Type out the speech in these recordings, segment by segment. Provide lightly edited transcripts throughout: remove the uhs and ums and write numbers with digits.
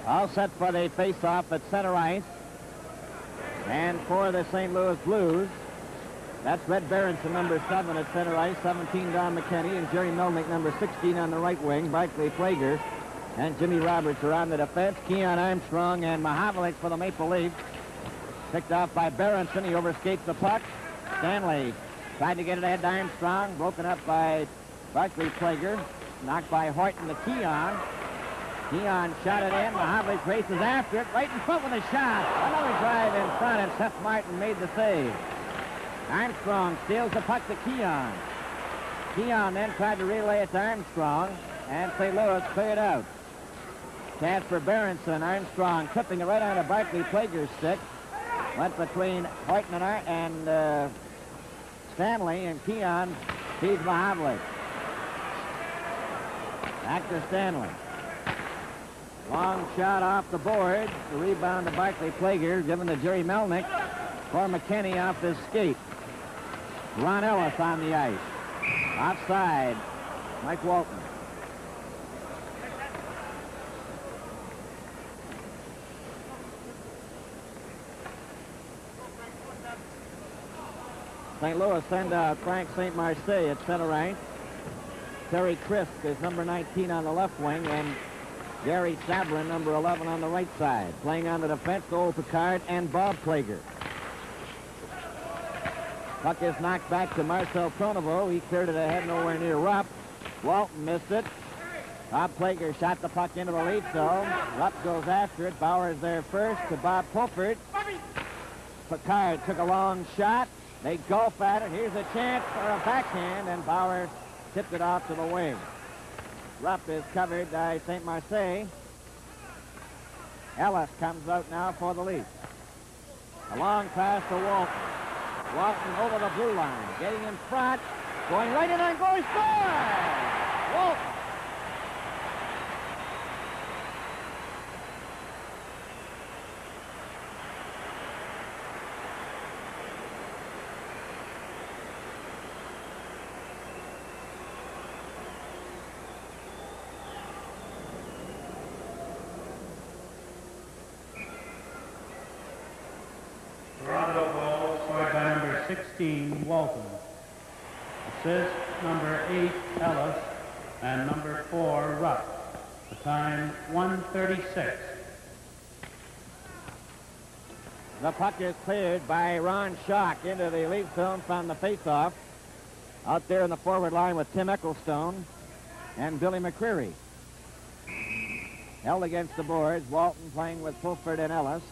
All set for the face-off at center ice. And for the St. Louis Blues, that's Red Berenson, number 7 at center ice, 17 Don McKinney, and Jerry Melnick, number 16 on the right wing. Barclay Plager and Jimmy Roberts are on the defense. Keon Armstrong and Mahavlich for the Maple Leafs. Picked off by Berenson. He overskates the puck. Stanley tried to get it ahead to Armstrong. Broken up by Barclay Plager. Knocked by Horton to Keon. Keon shot it in. Mahavlich races after it. Right in front with a shot. Another drive in front, and Seth Martin made the save. Armstrong steals the puck to Keon. Keon then tried to relay it to Armstrong, and St. Louis cleared out. Chance for Berenson. Armstrong tipping it right onto Barclay Plager's stick. Went between Horton and Stanley, and Keon feeds Mahavlich. Back to Stanley. Long shot off the board. The rebound to Barclay Plager, given to Jerry Melnick for McKinney off his skate. Ron Ellis on the ice. Offside, Mike Walton. St. Louis send out Frank St. Marseille at center ice. Terry Crisp is number 19 on the left wing, and Gary Sabrin, number 11 on the right side. Playing on the defense, Noel Picard and Bob Plager. Puck is knocked back to Marcel Pronovo. He cleared it ahead, nowhere near Rupp. Walton missed it. Bob Plager shot the puck into the lead zone. Rupp goes after it. Bauer's there first to Bob Pulford. Picard took a long shot. They gulp at it. Here's a chance for a backhand, and Bauer tipped it off to the wing. Rupp is covered by St. Marseille. Ellis comes out now for the Leafs. A long pass to Walton. Walton over the blue line, getting in front, going right in and goes score! Walton. Walton. Assist number 8, Ellis, and number 4, Rupp. The time, 1:36. The puck is cleared by Ron Schock into the Leaf zone from the faceoff. Out there in the forward line with Tim Ecclestone and Billy McCreary. Held against the boards. Walton playing with Pulford and Ellis.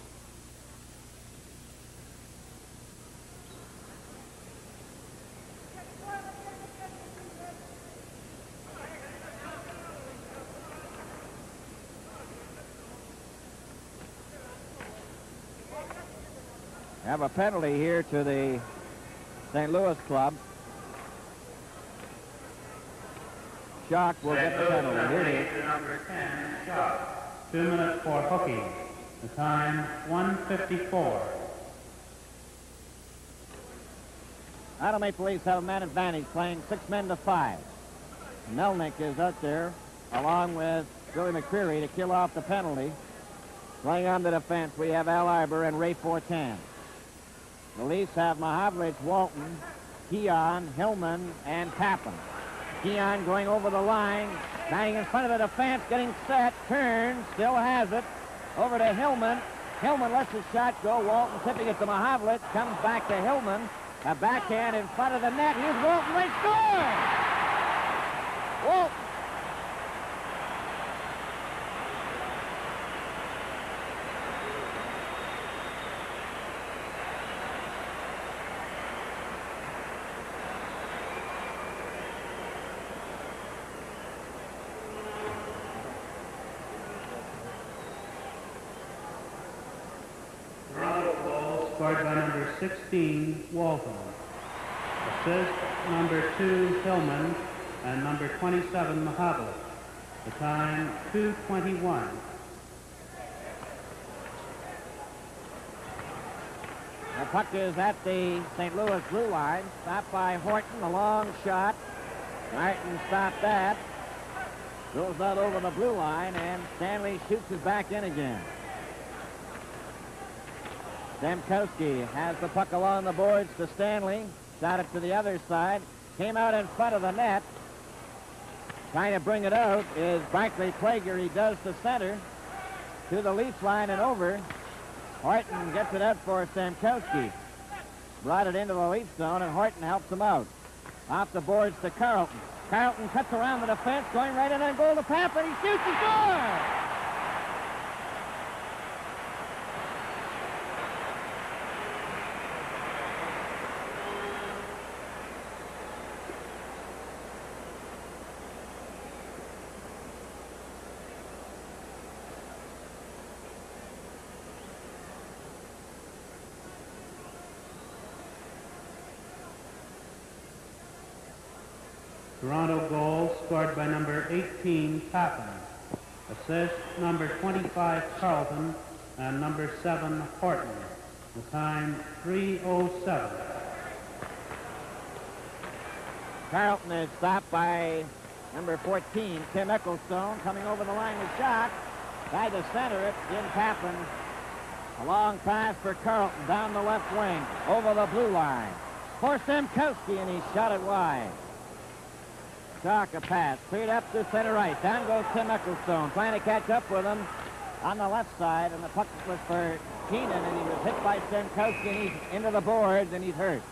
Have a penalty here to the St. Louis club. Schock will get the penalty. Here it is. Number 10, Schock. 2 minutes for hooking. The time, 1:54. Now Maple Leafs have a man advantage, playing 6 men to 5. Melnick is out there, along with Billy McCreary, to kill off the penalty. Playing on the defense, we have Al Arbor and Ray Fortan. The Leafs have Mahavlich, Walton, Keon, Hillman, and Tappan. Keon going over the line, standing in front of the defense, getting set, turns, still has it, over to Hillman. Hillman lets his shot go. Walton tipping it to Mahavlich, comes back to Hillman. A backhand in front of the net. Here's Walton. They score! Walton. Scored by number 16, Walton. Assist number 2, Hillman, and number 27, Mahavlich. The time, 2:21. The puck is at the St. Louis blue line. Stopped by Horton, a long shot. Martin stopped that. Goes out over the blue line, and Stanley shoots it back in again. Stamkowski has the puck along the boards to Stanley. Shot it to the other side. Came out in front of the net. Trying to bring it out is Barclay Plager. He does the center to the Leafs line and over. Horton gets it out for Stamkowski. Brought it into the Leaf zone, and Horton helps him out. Off the boards to Carlton. Carlton cuts around the defense, going right in on goal to Papa. He shoots, he scores! Toronto goal scored by number 18, Papin. Assist number 25, Carlton, and number 7, Horton. The time, 3:07. Carlton is stopped by number 14, Tim Ecclestone, coming over the line with shot. Tried to center it, didn't happen. A long pass for Carlton down the left wing, over the blue line. For Stamkowski, and he shot it wide. Chalk a pass, cleared up to center ice. Down goes Tim Ecclestone, trying to catch up with him on the left side, and the puck was for Keenan, and he was hit by Stamkowski, and he's into the boards, and he's hurt.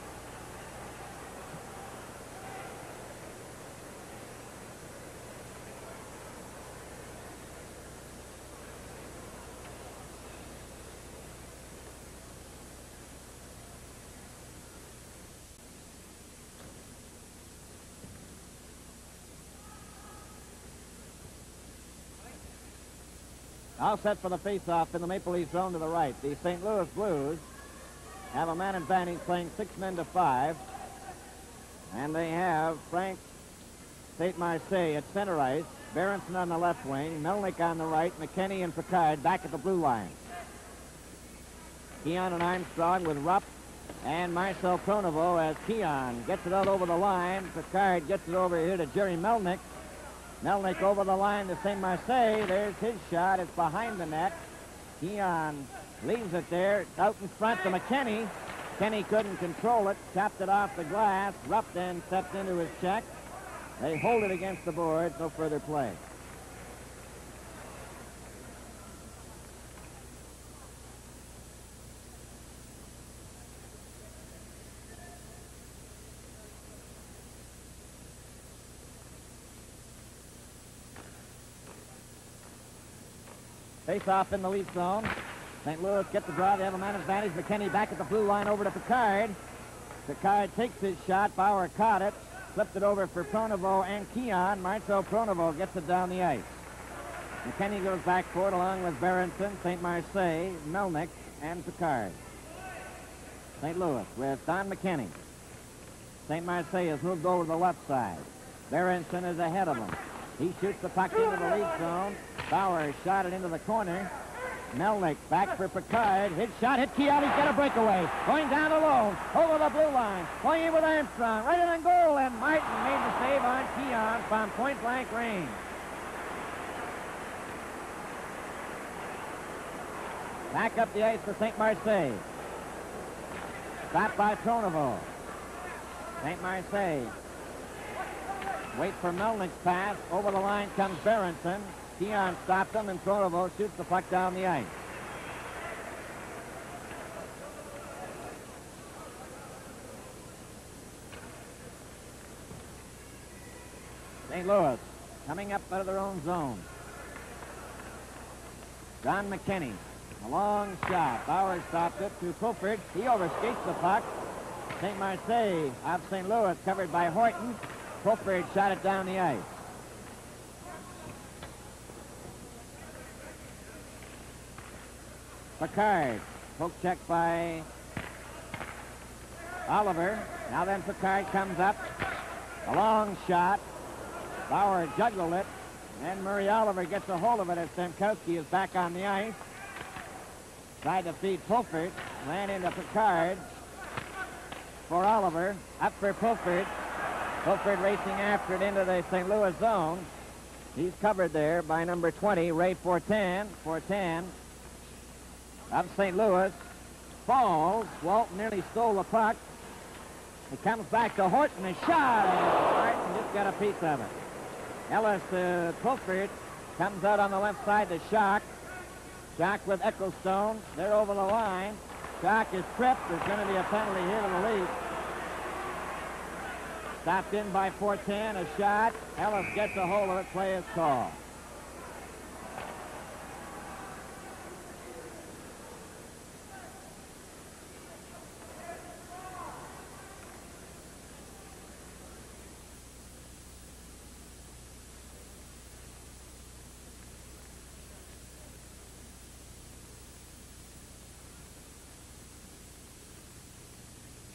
All set for the face-off in the Maple Leaf zone to the right. The St. Louis Blues have a man advantage, playing 6 men to 5. And they have Frank St. Marseille at center ice, Berenson on the left wing, Melnick on the right, McKinney and Picard back at the blue line. Keon and Armstrong with Rupp and Marcel Pronovo as Keon gets it out over the line. Picard gets it over here to Jerry Melnick. Melnick over the line to St. Marseille. There's his shot. It's behind the net. Keon leaves it there. Out in front to McKinney. Kenny couldn't control it. Chopped it off the glass. Rupp then stepped into his check. They hold it against the boards. No further play. Face-off in the Leaf zone. St. Louis gets the draw. They have a man advantage. McKinney back at the blue line over to Picard. Picard takes his shot. Bauer caught it. Flipped it over for Pronovo and Keon. Marcel Pronovo gets it down the ice. McKinney goes back for it along with Berenson, St. Marseille, Melnick, and Picard. St. Louis with Don McKinney. St. Marseille has moved over to the left side. Berenson is ahead of him. He shoots the puck into the Leaf zone. Bauer shot it into the corner. Melnick back for Picard. His shot hit Keon. He's got a breakaway. Going down alone. Over the blue line. Going in with Armstrong. Right in on goal. And Martin made the save on Keon from point-blank range. Back up the ice for St. Marseille. Stopped by Pronovo. St. Marseille. Wait for Melnick's pass. Over the line comes Berenson. Keon stopped him, and Pronovo shoots the puck down the ice. St. Louis coming up out of their own zone. Don McKinney. A long shot. Bauer stopped it to Pulford. He overskates the puck. St. Marseille of St. Louis covered by Horton. Pulford shot it down the ice. Picard. Poke check by Oliver. Now then Picard comes up. A long shot. Bauer juggled it. And Murray Oliver gets a hold of it as Stamkowski is back on the ice. Tried to feed Pulford. Ran into Picard. For Oliver. Up for Pulford. Pulford racing after it into the St. Louis zone. He's covered there by number 20, Ray Fortan. Fortan of St. Louis falls. Walton nearly stole the puck. It comes back to Horton. A shot, and Martin just got a piece of it. Ellis Pulford comes out on the left side to Schock. Schock with Ecclestone. They're over the line. Schock is tripped. There's going to be a penalty here to the Leafs. Stopped in by Fortan. A shot. Ellis gets a hold of it. Play is called.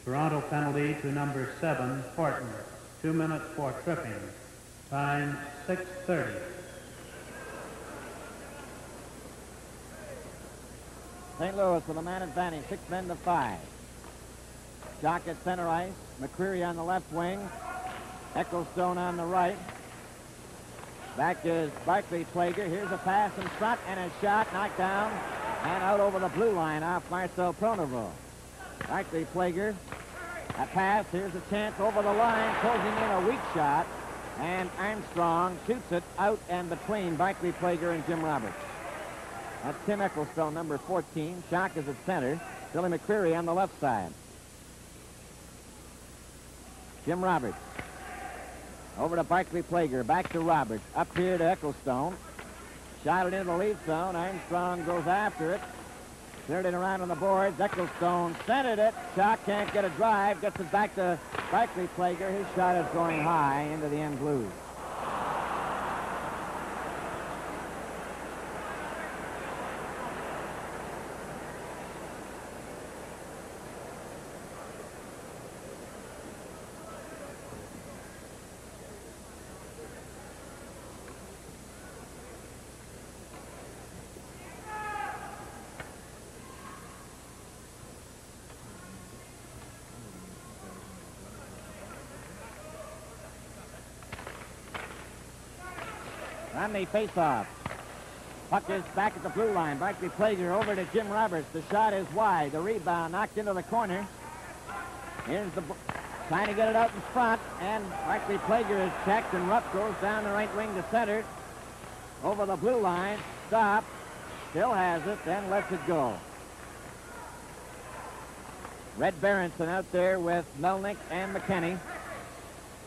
Toronto penalty to number 7, Horton. 2 minutes for tripping. Time 6:30. St. Louis with a man advantage, 6 men to 5. Jock at center ice. McCreary on the left wing. Ecclestone on the right. Back is Barclay Plager. Here's a pass in front and a shot knocked down and out over the blue line off Marcel Pronovo. Barclay Plager. A pass. Here's a chance over the line. Closing in a weak shot. And Armstrong shoots it out and between Barclay Plager and Jim Roberts. That's Tim Ecclestone, number 14. Schock is at center. Billy McCreary on the left side. Jim Roberts. Over to Barclay Plager. Back to Roberts. Up here to Ecclestone. Shot it into the lead zone. Armstrong goes after it. Cleared it around on the boards. Ecclestone centered it. Schock can't get a drive. Gets it back to Barclay Plager. His shot is going high into the end blues. On the face-off. Puck is back at the blue line. Barclay Plager over to Jim Roberts. The shot is wide. The rebound knocked into the corner. Here's the trying to get it out in front, and Barclay Plager is checked, and Rupp goes down the right wing to center. Over the blue line. Stop. Still has it, then lets it go. Red Berenson out there with Melnick and McKinney.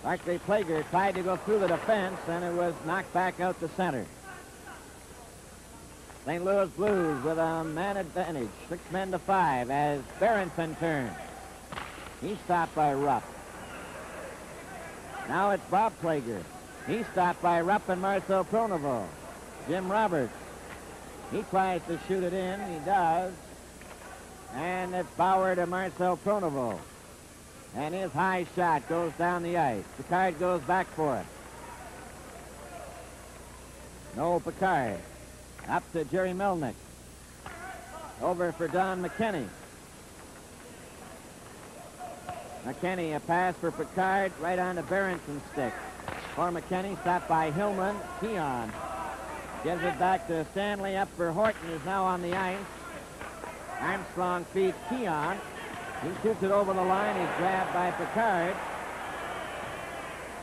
Barclay Plager tried to go through the defense, and it was knocked back out to center. St. Louis Blues with a man advantage, 6 men to 5 as Berenson turns. He's stopped by Rupp. Now it's Bob Plager. He's stopped by Rupp and Marcel Pronovo. Jim Roberts. He tries to shoot it in. He does. And it's Bauer to Marcel Pronovo. And his high shot goes down the ice. Picard goes back for it. No Picard. Up to Jerry Melnick. Over for Don McKinney. McKinney, a pass for Picard, right on the Berenson's stick. For McKinney, stopped by Hillman. Keon gives it back to Stanley. Up for Horton, is now on the ice. Armstrong feeds Keon. He shoots it over the line. He's grabbed by Picard.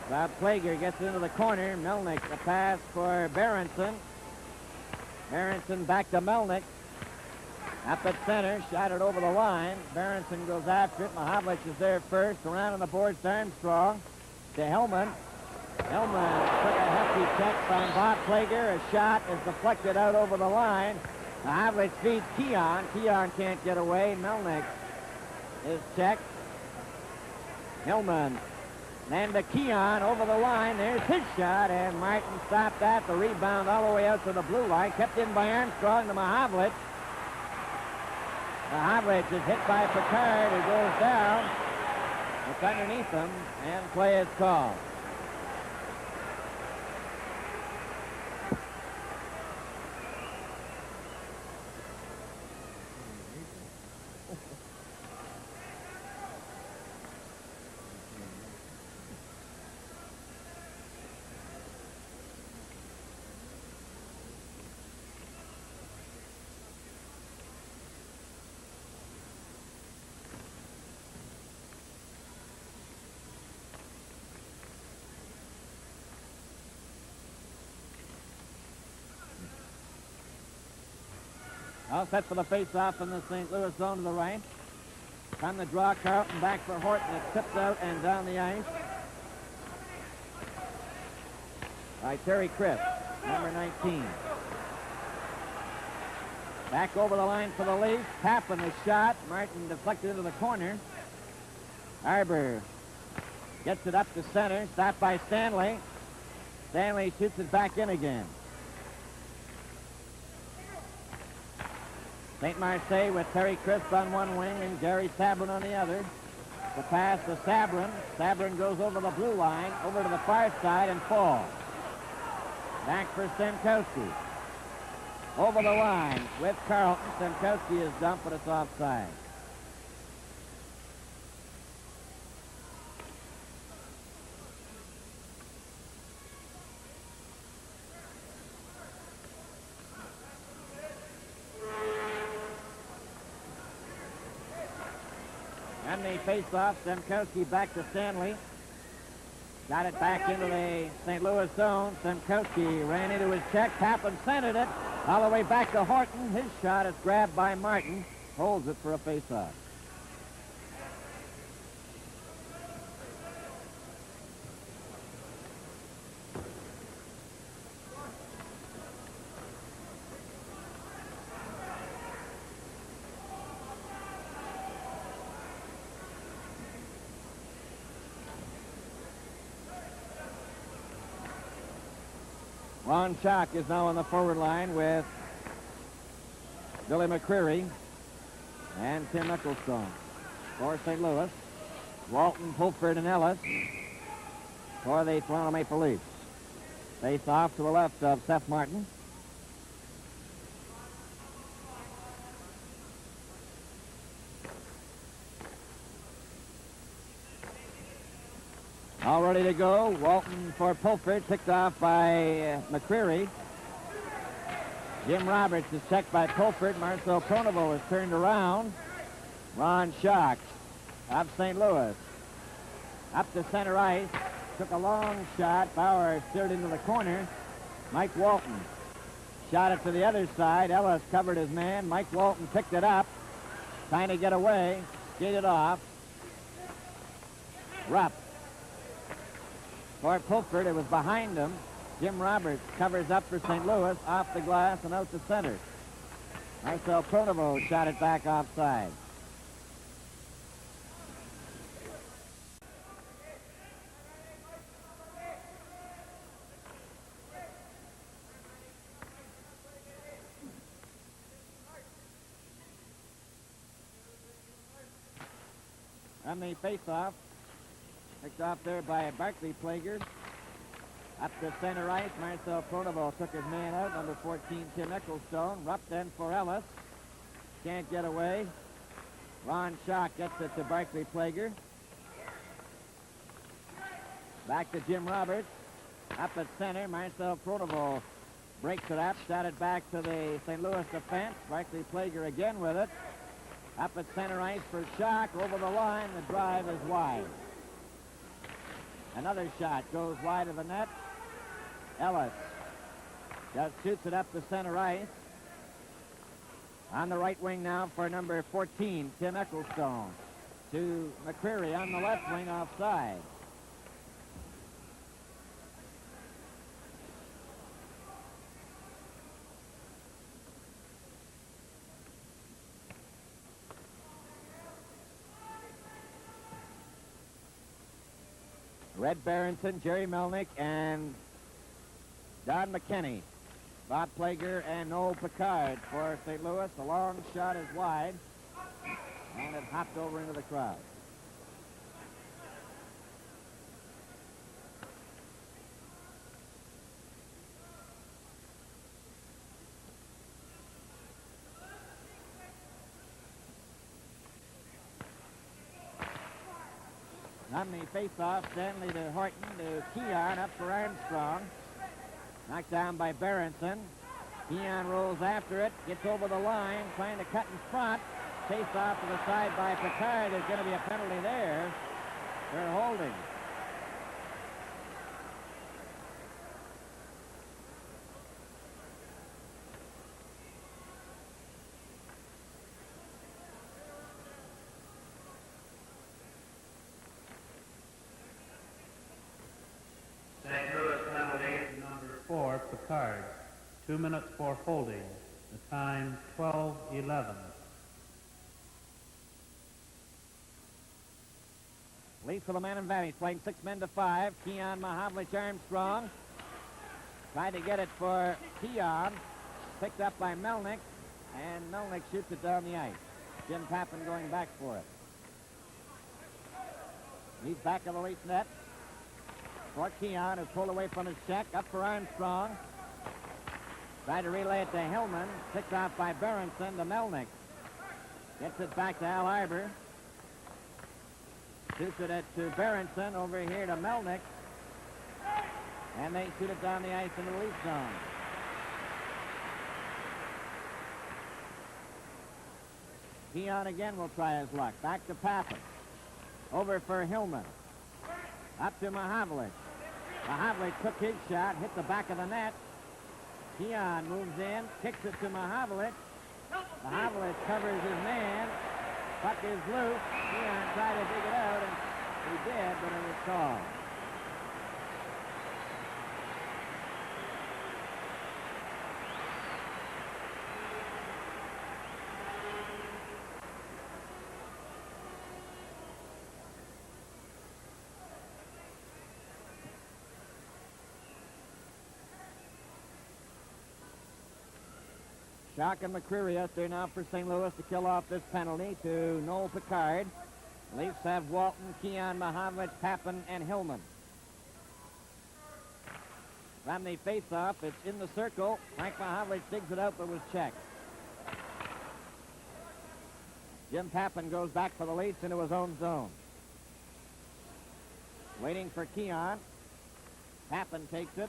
Bob Plager gets into the corner. Melnick, a pass for Berenson. Berenson back to Melnick. Up at center, shot it over the line. Berenson goes after it. Mahavlich is there first. Around on the boards to Armstrong. To Hellman. Hellman took a hefty check from Bob Plager. A shot is deflected out over the line. Mahavlich feeds Keon. Keon can't get away. Melnick is checked. Hillman. Then to Keon over the line. There's his shot, and Martin stopped that. The rebound all the way out to the blue line. Kept in by Armstrong to Mahavlich. Mahavlich is hit by Picard, who goes down. It's underneath him, and play is called. All set for the face-off in the St. Louis zone to the right. On the draw, Carlton back for Horton. It's tipped out and down the ice by Terry Crisp, number 19. Back over the line for the Leafs. Tapping the shot. Martin deflected into the corner. Arbor gets it up to center. Stopped by Stanley. Stanley shoots it back in again. St. Marseille with Terry Crisp on one wing and Gary Sabrin on the other. The pass to Sabrin. Sabrin goes over the blue line, over to the far side and falls. Back for Stemkowski. Over the line with Carlton. Stemkowski is dumped, but it's offside. And the face-off, Stemkowski back to Stanley. Got it back into the St. Louis zone. Stemkowski ran into his check. Tappan centered it all the way back to Horton. His shot is grabbed by Martin. Holds it for a face-off. Ron Schock is now on the forward line with Billy McCreary and Tim Nicholstone. For St. Louis, Walton, Pulford, and Ellis for the Toronto Maple Leafs. Face off to the left of Seth Martin. All ready to go. Walton for Pulford, picked off by McCreary. Jim Roberts is checked by Pulford. Marcel Pronovo is turned around. Ron Schock of St. Louis. Up to center ice. Took a long shot. Bauer steered into the corner. Mike Walton shot it to the other side. Ellis covered his man. Mike Walton picked it up. Trying to get away. Skated off. Rupp. For Pulford, it was behind him. Jim Roberts covers up for St. Louis, off the glass and out to center. Marcel Pronovo shot it back offside. On the face-off, picked off there by Barclay Plager. Up to center ice, Marcel Pronovo took his man out, number 14, Tim Nicholstone. Rupp then for Ellis. Can't get away. Ron Schock gets it to Barclay Plager. Back to Jim Roberts. Up at center, Marcel Pronovo breaks it up, shot it back to the St. Louis defense. Barclay Plager again with it. Up at center ice for Schock, over the line. The drive is wide. Another shot goes wide of the net. Ellis just shoots it up the center ice. On the right wing now for number 14, Tim Nicholstone. To McCreary on the left wing offside. Red Berenson, Jerry Melnick, and Don McKinney. Bob Plager and Noel Picard for St. Louis. The long shot is wide, and it hopped over into the crowd. On the face-off, Stanley to Horton to Keon, up for Armstrong. Knocked down by Berenson. Keon rolls after it, gets over the line, trying to cut in front. Face off to the side by Picard. There's going to be a penalty there for holding. card. 2 minutes for holding. The time 12:11. Lead for the man advantage, playing 6 men to 5. Keon Mahavlich Armstrong tried to get it for Keon. Picked up by Melnick, and Melnick shoots it down the ice. Jim Pappen going back for it. He's back of the Leafs net. For Keon, who's pulled away from his check. Up for Armstrong. Tried to relay it to Hillman. Picked off by Berenson to Melnick. Gets it back to Al Arbor. Shoots it to Berenson, over here to Melnick. And they shoot it down the ice in the Leaf zone. Keon again will try his luck. Back to Pappen. Over for Hillman. Up to Mahavlich. Mahavlich took his shot, hit the back of the net. Keon moves in, kicks it to Mahavlich. Mahavlich covers his man. Puck is loose. Keon tried to dig it out, and he did, but it was called. Schock and McCreary out there now for St. Louis to kill off this penalty to Noel Picard. Leafs have Walton, Keon, Mahavlich, Pappen, and Hillman. From the face-off, it's in the circle. Frank Mahavlich digs it out, but was checked. Jim Pappen goes back for the Leafs into his own zone. Waiting for Keon. Pappen takes it.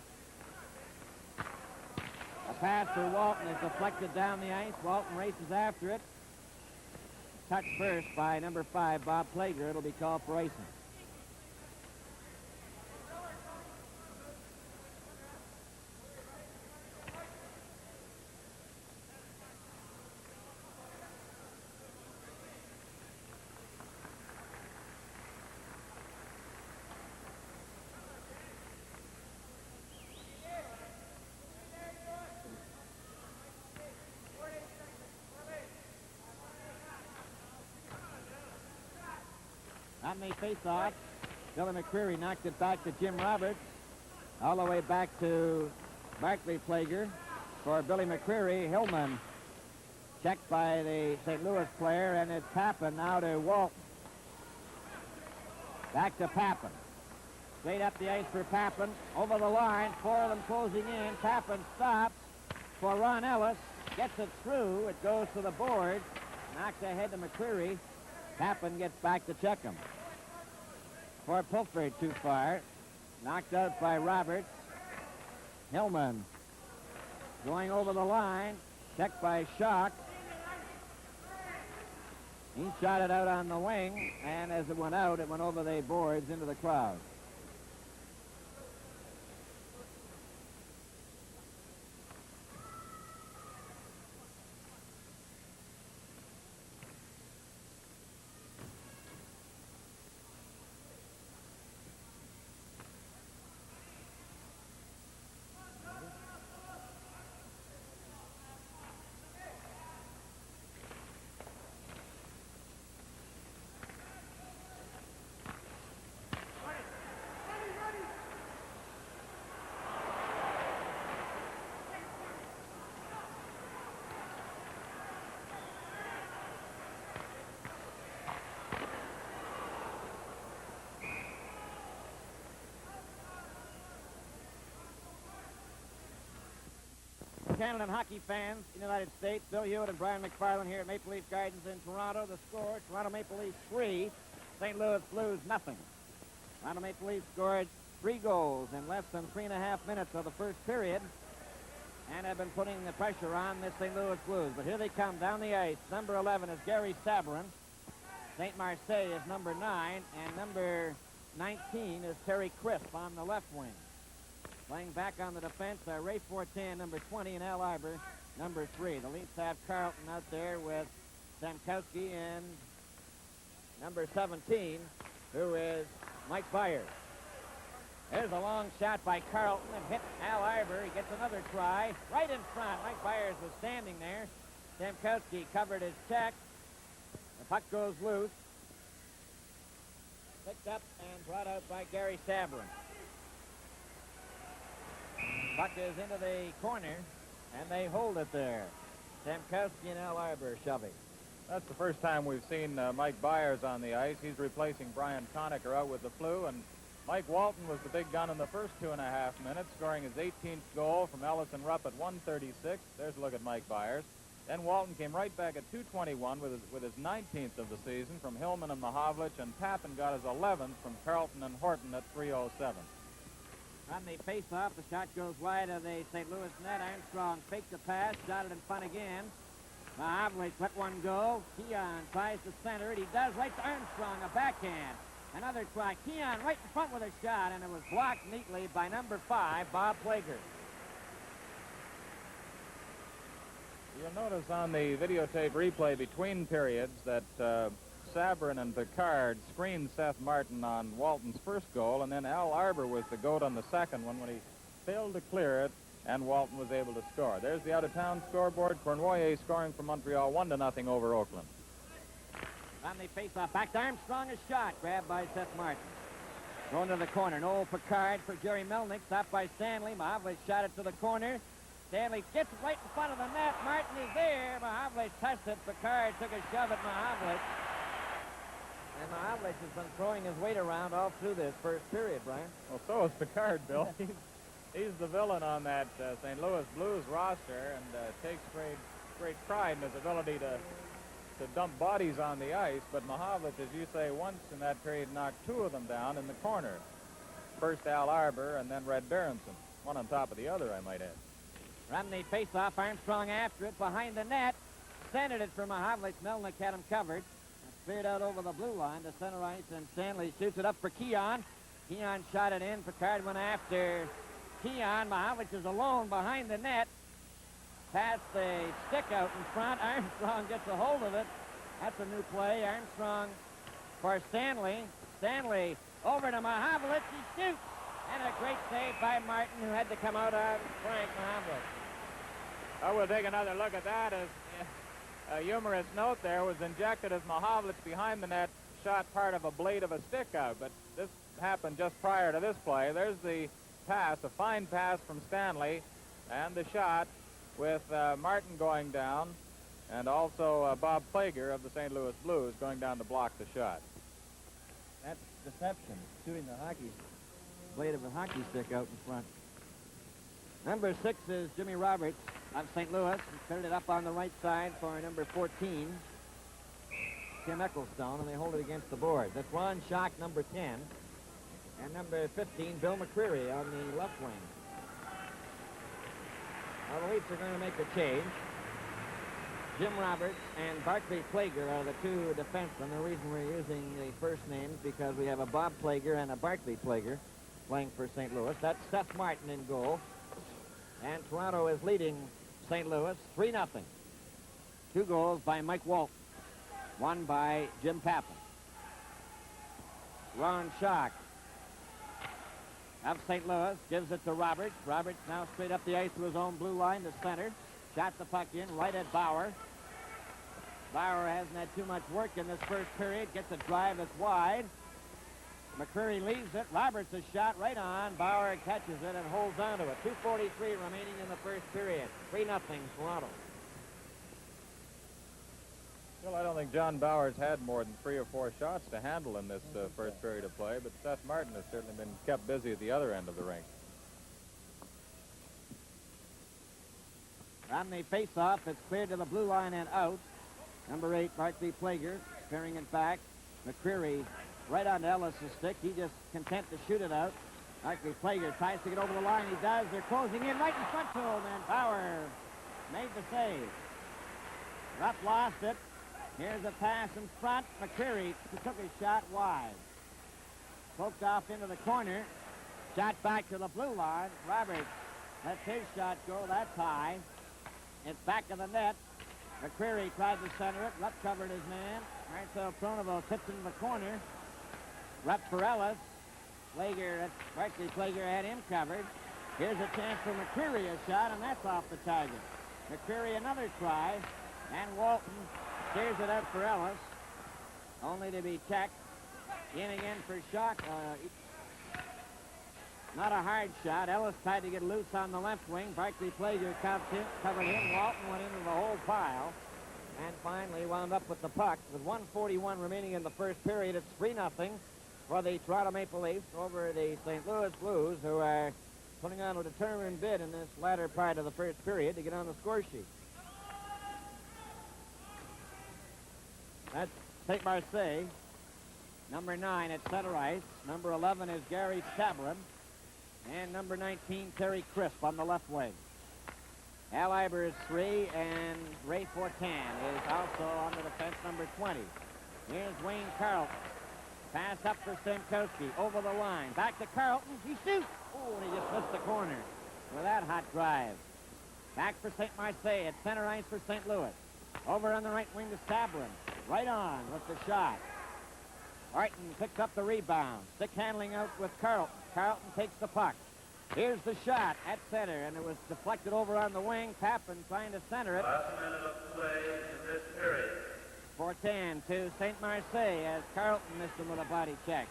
A pass to Walton is deflected down the ice. Walton races after it. Touched first by number 5, Bob Plager. It'll be called for icing. On the face-off, Billy McCreary knocked it back to Jim Roberts. All the way back to Barclay Plager. For Billy McCreary, Hillman checked by the St. Louis player, and it's Pappen now to Walton. Back to Pappen. Straight up the ice for Pappen. Over the line, 4 of them closing in. Pappen stops for Ron Ellis. Gets it through. It goes to the boards. Knocked ahead to McCreary. Pappen gets back to check him. For Pulford too far. Knocked out by Roberts. Hillman going over the line. Checked by Schock. He shot it out on the wing, and as it went out, it went over the boards into the crowd. Canada and hockey fans in the United States, Bill Hewitt and Brian McFarland here at Maple Leaf Gardens in Toronto. The score, Toronto Maple Leafs 3, St. Louis Blues nothing. Toronto Maple Leafs scored 3 goals in less than 3.5 minutes of the first period and have been putting the pressure on this St. Louis Blues. But here they come down the ice. Number 11 is Gary Sabourin. St. Marseille is number 9, and number 19 is Terry Crisp on the left wing. Playing back on the defense are Ray Fortin, number 20, and Al Arbor, number 3. The Leafs have Carlton out there with Samkowski and number 17, who is Mike Byers. There's a long shot by Carlton and hit Al Arbor. He gets another try right in front. Mike Byers was standing there. Stamkowski covered his check. The puck goes loose. Picked up and brought out by Gary Sabrin. Puck is into the corner, and they hold it there. Stamkowski and Al Arbor shoving. That's the first time we've seen Mike Byers on the ice. He's replacing Brian Conacher out with the flu, and Mike Walton was the big gun in the first 2.5 minutes, scoring his 18th goal from Ellison Rupp at 1:36. There's a look at Mike Byers. Then Walton came right back at 2:21 with his 19th of the season from Hillman and Mahovlich, and Tappan got his 11th from Carlton and Horton at 3:07. On the face-off, the shot goes wide of the St. Louis net. Armstrong faked the pass, shot it in front again. Mahovlich let one go. Keon tries to center it. He does, right to Armstrong, a backhand. Another try. Keon right in front with a shot, and it was blocked neatly by number 5, Bob Plager. You'll notice on the videotape replay between periods that Sabrin and Picard screened Seth Martin on Walton's first goal, and then Al Arbor was the goat on the second one when he failed to clear it, and Walton was able to score. There's the out-of-town scoreboard. Cournoyer scoring for Montreal 1-0 over Oakland. On the face-off, back to Armstrong, a shot grabbed by Seth Martin. Going to the corner, Noel Picard for Jerry Melnick, stopped by Stanley. Mahovlich shot it to the corner. Stanley gets it right in front of the net. Martin is there. Mahovlich touched it. Picard took a shove at Mahovlich. And Mahovlich has been throwing his weight around all through this first period, Brian. Well, so is Picard, Bill. He's the villain on that St. Louis Blues roster, and takes great pride in his ability to dump bodies on the ice. But Mahovlich, as you say, once in that period knocked 2 of them down in the corner. First Al Arbor and then Red Berenson. One on top of the other, I might add. Run the face-off. Armstrong after it behind the net. Centered it for Mahovlich. Melnick had him covered. Cleared out over the blue line to center ice, and Stanley shoots it up for Keon. Keon shot it in. Picard went after Keon. Mahovlich is alone behind the net. Past the stick out in front. Armstrong gets a hold of it. That's a new play. Armstrong for Stanley. Stanley over to Mahovlich. He shoots. And a great save by Martin, who had to come out on Frank Mahovlich. I will take another look at that. As a humorous note there was injected as Mahovlich behind the net shot part of a blade of a stick out, but this happened just prior to this play. There's the pass, a fine pass from Stanley, and the shot with Martin going down, and also Bob Plager of the St. Louis Blues going down to block the shot. That's deception, shooting the hockey blade of a hockey stick out in front. Number 6 is Jimmy Roberts of St. Louis. He cleared it up on the right side for number 14, Tim Ecclestone, and they hold it against the board. That's Ron Schock, number 10, and number 15, Bill McCreary on the left wing. Now the Leafs are going to make a change. Jim Roberts and Barclay Plager are the 2 defensemen. The reason we're using the first names because we have a Bob Plager and a Barclay Plager playing for St. Louis. That's Seth Martin in goal. And Toronto is leading St. Louis 3-0. 2 goals by Mike Walton. 1 by Jim Pappen. Ron Schock of St. Louis gives it to Roberts. Roberts now straight up the ice to his own blue line to center. Shot the puck in right at Bauer. Bauer hasn't had too much work in this first period. Gets a drive that's wide. McCreary leaves it. Roberts is shot right on. Bauer catches it and holds on to it. 2:43 remaining in the first period. 3-0 Toronto. Well, I don't think John Bauer's had more than 3 or 4 shots to handle in this first period of play, but Seth Martin has certainly been kept busy at the other end of the rink. On the face-off, it's cleared to the blue line and out. Number 8, Barclay Plager, carrying it back. McCreary right on Ellis' stick. He just content to shoot it out. Barclay Plager tries to get over the line. He does. They're closing in right in front to him, and Bauer made the save. Rupp lost it. Here's a pass in front. McCreary took his shot wide. Poked off into the corner. Shot back to the blue line. Roberts lets his shot go. That's high. It's back of the net. McCreary tried to center it. Rupp covered his man. Marcel Pronovo tips into the corner. Rupp for Ellis. Barkley Plager had him covered. Here's a chance for McCreary a shot, and that's off the target. McCreary another try, and Walton steers it up for Ellis, only to be checked. In again for Shock. Not a hard shot. Ellis tried to get loose on the left wing. Barkley Plager covered him. Walton went into the whole pile and finally wound up with the puck. With 1:41 remaining in the first period, it's 3-0 for the Toronto Maple Leafs over the St. Louis Blues, who are putting on a determined bid in this latter part of the first period to get on the score sheet. That's St. Marseille. Number 9 at center ice. Number 11 is Gary Sabrin. And number 19, Terry Crisp on the left wing. Al Iber is 3, and Ray Fortin is also on the defense, number 20. Here's Wayne Carlton. Pass up for Stankowski, over the line. Back to Carlton. He shoots. Oh, and he just missed the corner with that hot drive. Back for St. Marseille at center ice for St. Louis. Over on the right wing to Sabrin. Right on with the shot. Horton picks up the rebound. Stick handling out with Carlton. Carlton takes the puck. Here's the shot at center, and it was deflected over on the wing. Pappen trying to center it. Last minute of play in this period. Fortin to St. Marseille as Carlton missed him with a body check.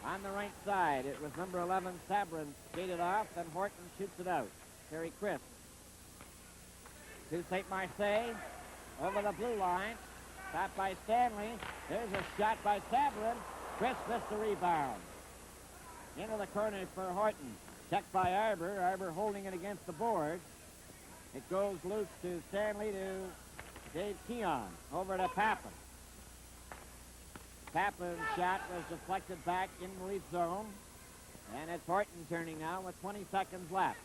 On the right side, it was number 11, Sabrin, skated off, and Horton shoots it out. Terry Crisp to St. Marseille, over the blue line. Stopped by Stanley. There's a shot by Sabrin. Crisp missed the rebound. Into the corner for Horton. Checked by Arbor. Arbor holding it against the board. It goes loose to Stanley to Dave Keon. Over to Pappen. Pappen's shot was deflected back in the Leaf zone. And it's Horton turning now with 20 seconds left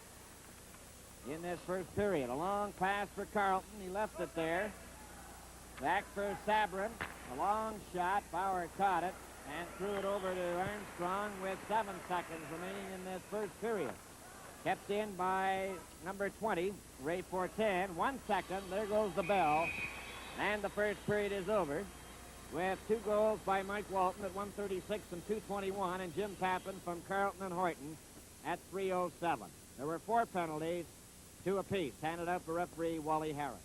in this first period. A long pass for Carlton. He left it there. Back for Sabrin. A long shot. Bauer caught it and threw it over to Armstrong with 7 seconds remaining in this first period. Kept in by number 20, Ray Fortin. 1 second. There goes the bell. And the first period is over with 2 goals by Mike Walton at 1:36 and 2:21, and Jim Pappen from Carlton and Horton at 3:07. There were 4 penalties, 2 apiece, handed out for referee Wally Harris.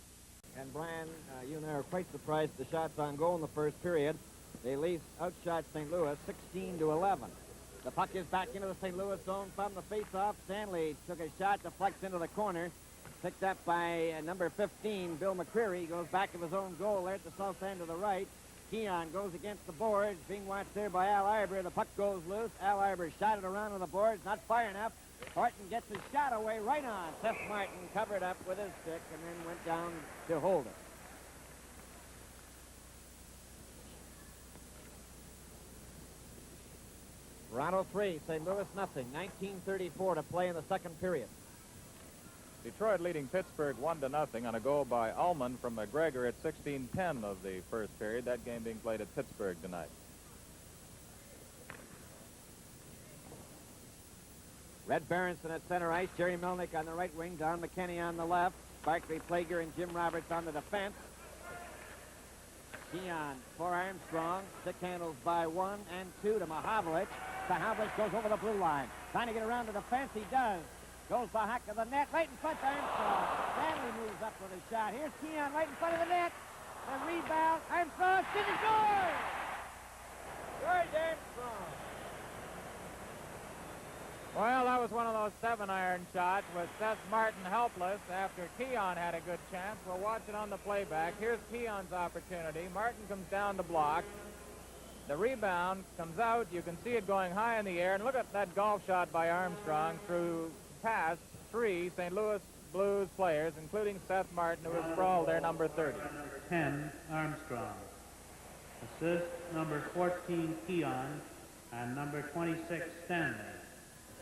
And Brian, you and I are quite surprised at the shots on goal in the first period. The Leafs outshot St. Louis 16-11. The puck is back into the St. Louis zone from the faceoff. Stanley took a shot, deflects into the corner. Picked up by number 15, Bill McCreary. He goes back of his own goal there at the south end to the right. Keon goes against the boards, being watched there by Al Iber. The puck goes loose. Al Iber shot it around on the boards, not far enough. Horton gets his shot away right on. Seth Martin covered up with his stick and then went down to hold it. Toronto 3, St. Louis nothing. 19:34 to play in the second period. Detroit leading Pittsburgh 1-0 on a goal by Ullman from McGregor at 16:10 of the first period. That game being played at Pittsburgh tonight. Red Berenson at center ice. Jerry Melnick on the right wing. Don McKenney on the left. Barkley Plager and Jim Roberts on the defense. Keon for Armstrong. Stick handles by 1 and 2 to Mahavlich. Mahavlich goes over the blue line. Trying to get around the defense. He does. Goes back of the net, right in front of Armstrong. Stanley moves up with a shot. Here's Keon right in front of the net. The rebound. Armstrong shoots and scores! George Armstrong. Well, that was one of those 7-iron shots with Seth Martin helpless after Keon had a good chance. We'll watch it on the playback. Here's Keon's opportunity. Martin comes down to block. The rebound comes out. You can see it going high in the air. And look at that golf shot by Armstrong through past 3 St. Louis Blues players, including Seth Martin, who was sprawled there, number 30. Number 10, Armstrong. Assist number 14, Keon, and number 26, Stanley.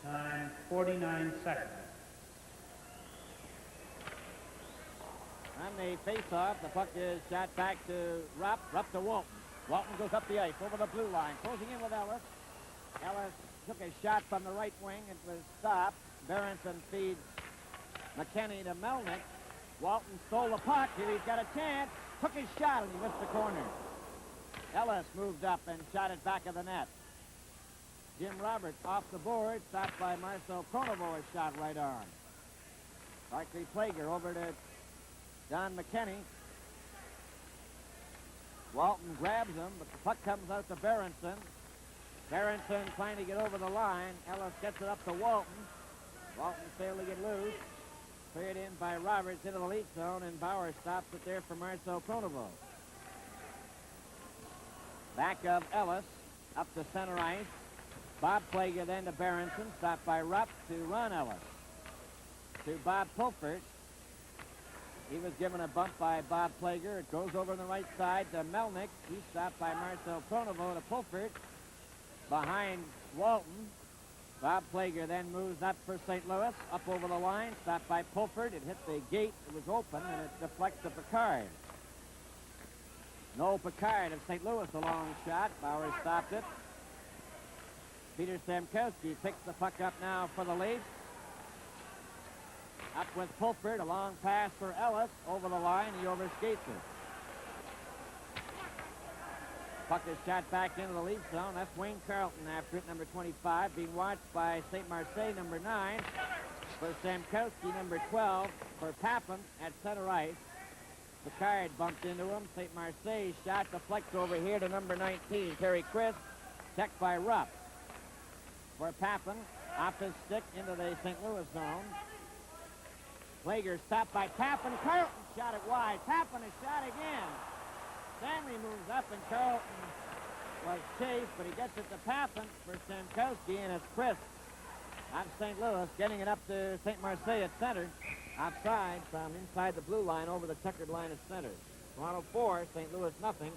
Time 49 seconds. On the face-off, the puck is shot back to Rupp. Rupp to Walton. Walton goes up the ice over the blue line, closing in with Ellis. Ellis took a shot from the right wing. It was stopped. Berenson feeds McKenney to Melnick. Walton stole the puck. Here he's got a chance. Took his shot and he missed the corner. Ellis moved up and shot it back of the net. Jim Roberts off the board, stopped by Marcel Pronovo, a shot right arm. Barclay Plager over to Don McKenney. Walton grabs him, but the puck comes out to Berenson. Berenson trying to get over the line. Ellis gets it up to Walton. Walton failed to get loose. Cleared in by Roberts into the lead zone, and Bauer stops it there for Marcel Pronovo. Back of Ellis, up to center ice. Bob Plager then to Berenson, stopped by Rupp to Ron Ellis. To Bob Pulford. He was given a bump by Bob Plager. It goes over on the right side to Melnick. He's stopped by Marcel Pronovo to Pulford. Behind Walton. Bob Plager then moves up for St. Louis. Up over the line. Stopped by Pulford. It hit the gate. It was open, and it deflects to Picard. Noel Picard of St. Louis, a long shot. Bauer stopped it. Peter Stamkowski picks the puck up now for the Leafs. Up with Pulford, a long pass for Ellis. Over the line, he overskates it. Puck is shot back into the Leaf zone. That's Wayne Carlton after it, number 25, being watched by St. Marseille, number 9. For Stamkowski, number 12. For Papin at center ice. Picard bumped into him. St. Marseille shot deflects over here to number 19, Terry Crisp. Checked by Rupp. For Papin, off his stick into the St. Louis zone. Plager stopped by Papin. Carlton shot it wide. Papin is shot again. Stanley moves up, and Carlton was chased, but he gets it to Papin for Stamkowski, and it's Crisp out of St. Louis, getting it up to St. Marseille at center. Outside from inside the blue line over the checkered line at center. Toronto 4, St. Louis nothing.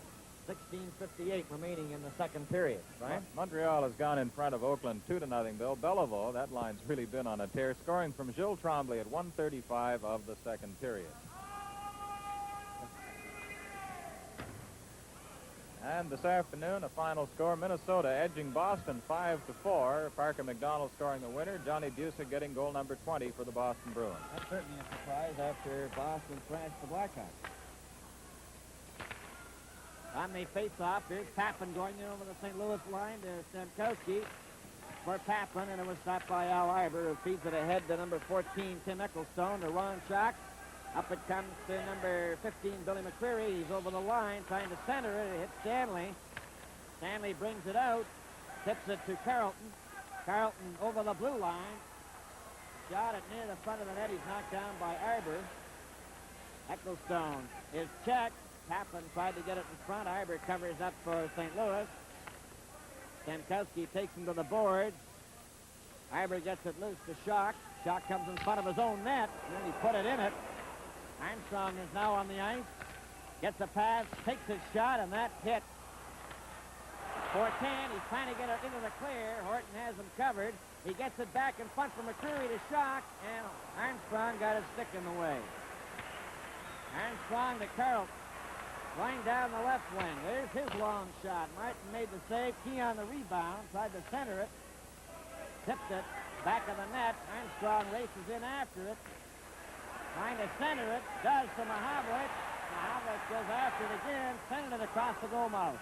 16:58 remaining in the second period, right? Montreal has gone in front of Oakland 2-0, Bill. Belleville, that line's really been on a tear, scoring from Jules Tremblay at 1:35 of the second period. And this afternoon, a final score, Minnesota edging Boston 5-4. Parker McDonald scoring the winner. Johnny Busick getting goal number 20 for the Boston Bruins. That's certainly a surprise after Boston thrashed the Blackhawks. On the face-off, here's Papin going in over the St. Louis line to Stamkowski for Papin, and it was stopped by Al Iber, who feeds it ahead to number 14, Tim Ecclestone, to Ron Schock. Up it comes to number 15, Billy McCreary. He's over the line, trying to center it. It hits Stanley. Stanley brings it out, tips it to Carlton. Carlton over the blue line. Shot it near the front of the net. He's knocked down by Iber. Ecclestone is checked. Papin tried to get it in front. Iber covers up for St. Louis. Stamkowski takes him to the boards. Iber gets it loose to Schock. Schock comes in front of his own net, and then he put it in it. Armstrong is now on the ice. Gets a pass, takes his shot, and that hit. 4-10. He's trying to get it into the clear. Horton has him covered. He gets it back in front from McCreary to Schock, and Armstrong got his stick in the way. Armstrong to Carlton. Going down the left wing. There's his long shot. Martin made the save. Keon the rebound. Tried to center it. Tipped it. Back of the net. Armstrong races in after it. Trying to center it. Does to Mahavlich. Mahavlich goes after it again. Sending it across the goal mouth.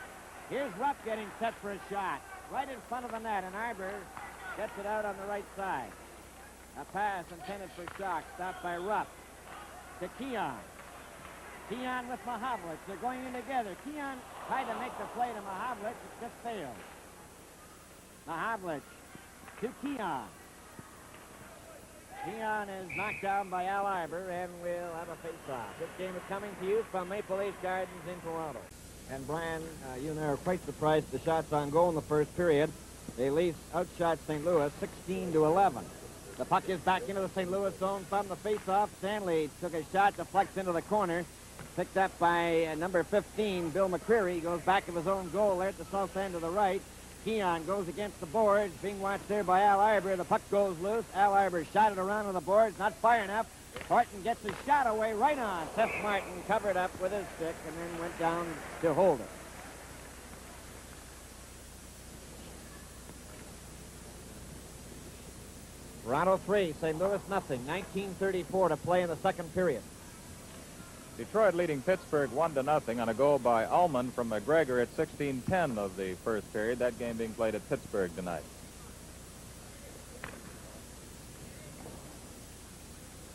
Here's Rupp getting set for a shot. Right in front of the net. And Iber gets it out on the right side. A pass intended for Schock. Stopped by Rupp. To Keon. Keon with Mahavlich. They're going in together. Keon tried to make the play to Mahavlich. It just failed. Mahavlich to Keon. Keon is knocked down by Al Iber, and we'll have a face-off. This game is coming to you from Maple Leaf Gardens in Toronto. And Bland, you and I are quite surprised at the shots on goal in the first period. The Leafs outshot St. Louis 16-11. The puck is back into the St. Louis zone from the face-off. Stanley took a shot, deflects into the corner. Picked up by number 15, Bill McCreary. He goes back of his own goal there at the south end to the right. Keon goes against the boards, being watched there by Al Iber. The puck goes loose. Al Iber shot it around on the boards, not far enough. Horton gets his shot away right on. Seth Martin covered up with his stick and then went down to hold it. Toronto 3, St. Louis nothing. 19:34 to play in the second period. Detroit leading Pittsburgh 1-0 on a goal by Ullman from McGregor at 16:10 of the first period. That game being played at Pittsburgh tonight.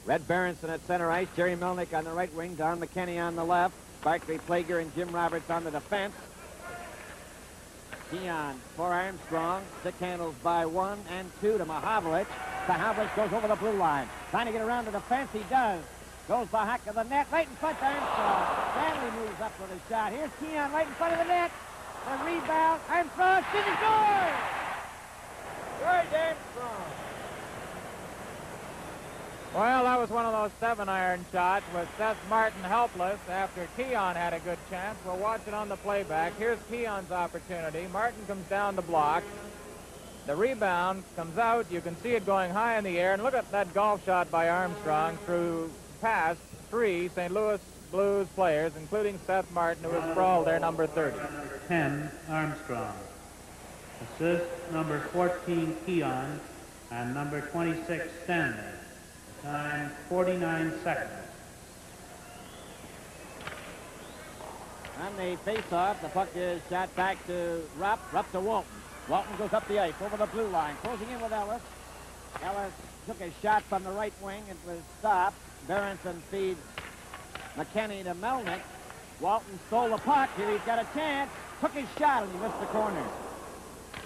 Red Berenson at center ice, Jerry Melnick on the right wing, Don McKinney on the left, Barclay Plager and Jim Roberts on the defense. Keon for Armstrong. Stick handles by 1 and 2 to Mahavlich. Mahavlich goes over the blue line. Trying to get around the defense. He does. Goes the hack of the net. Right in front to Armstrong. Stanley moves up with a shot. Here's Keon right in front of the net. The rebound. Armstrong. She scores! George Armstrong. Well, that was one of those 7-iron shots with Seth Martin helpless after Keon had a good chance. We'll watch it on the playback. Here's Keon's opportunity. Martin comes down the block. The rebound comes out. You can see it going high in the air. And look at that golf shot by Armstrong through past 3 St. Louis Blues players, including Seth Martin, who was sprawled there, number 30. 10, Armstrong. Assist number 14, Keon, and number 26, Stanley. Time, 49 seconds. On the face-off, the puck is shot back to Rupp. Rupp to Walton. Walton goes up the ice over the blue line, closing in with Ellis. Ellis took a shot from the right wing. It was stopped. Berenson feeds McKinney to Melnick. Walton stole the puck. Here he's got a chance. Took his shot and he missed the corner.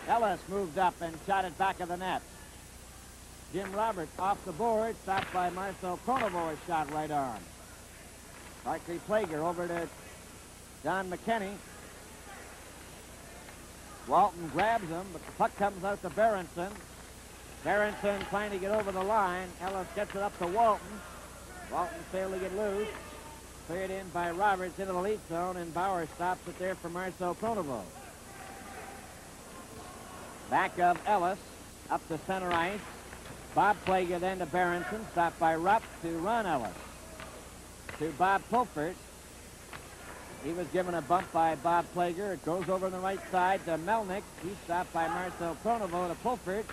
Ellis moved up and shot it back of the net. Jim Roberts off the board, stopped by Marcel Pronovo, a shot right arm. Barclay Plager over to Don McKinney. Walton grabs him, but the puck comes out to Berenson. Berenson trying to get over the line. Ellis gets it up to Walton. Walton failed to get loose. Cleared in by Roberts into the lead zone, and Bauer stops it there for Marcel Pronovo. Back of Ellis, up to center ice. Bob Plager then to Berenson, stopped by Rupp to Ron Ellis. To Bob Pulford. He was given a bump by Bob Plager. It goes over on the right side to Melnick. He's stopped by Marcel Pronovo to Pulford.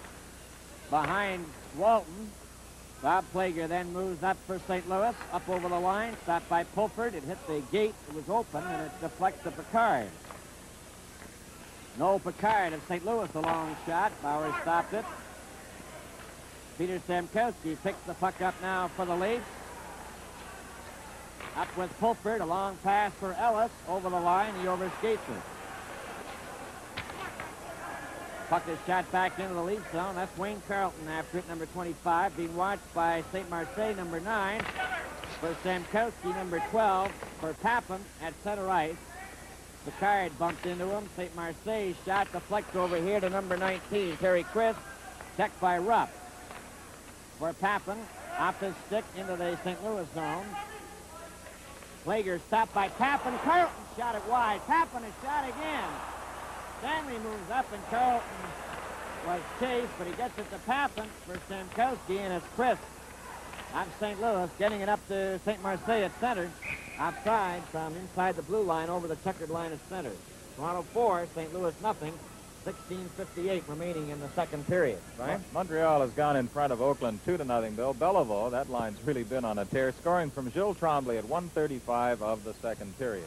Behind Walton. Bob Plager then moves up for St. Louis. Up over the line, stopped by Pulford. It hit the gate. It was open, and it deflects to Picard. Noel Picard of St. Louis, a long shot. Bauer stopped it. Peter Stamkowski picks the puck up now for the Leafs. Up with Pulford, a long pass for Ellis. Over the line, he overskates it. Puck is shot back into the Leafs zone. That's Wayne Carlton after it, number 25. Being watched by St. Marseille, number 9. For Stamkowski, number 12. For Papin at center ice. Picard bumped into him. St. Marseille's shot deflects over here to number 19, Terry Crisp. Checked by Rupp. For Papin, off his stick into the St. Louis zone. Plager stopped by Papin. Carlton shot it wide. Papin is shot again. Stanley moves up, and Carlton was chased, but he gets it to Papin for Stamkowski, and it's Crisp of St. Louis getting it up to St. Marseille at center. Outside from inside the blue line over the checkered line at center. Toronto 4, St. Louis nothing. 16:58 remaining in the second period. Right? Montreal has gone in front of Oakland 2-0, Bill. Belleville, that line's really been on a tear, scoring from Gilles Tremblay at 1:35 of the second period.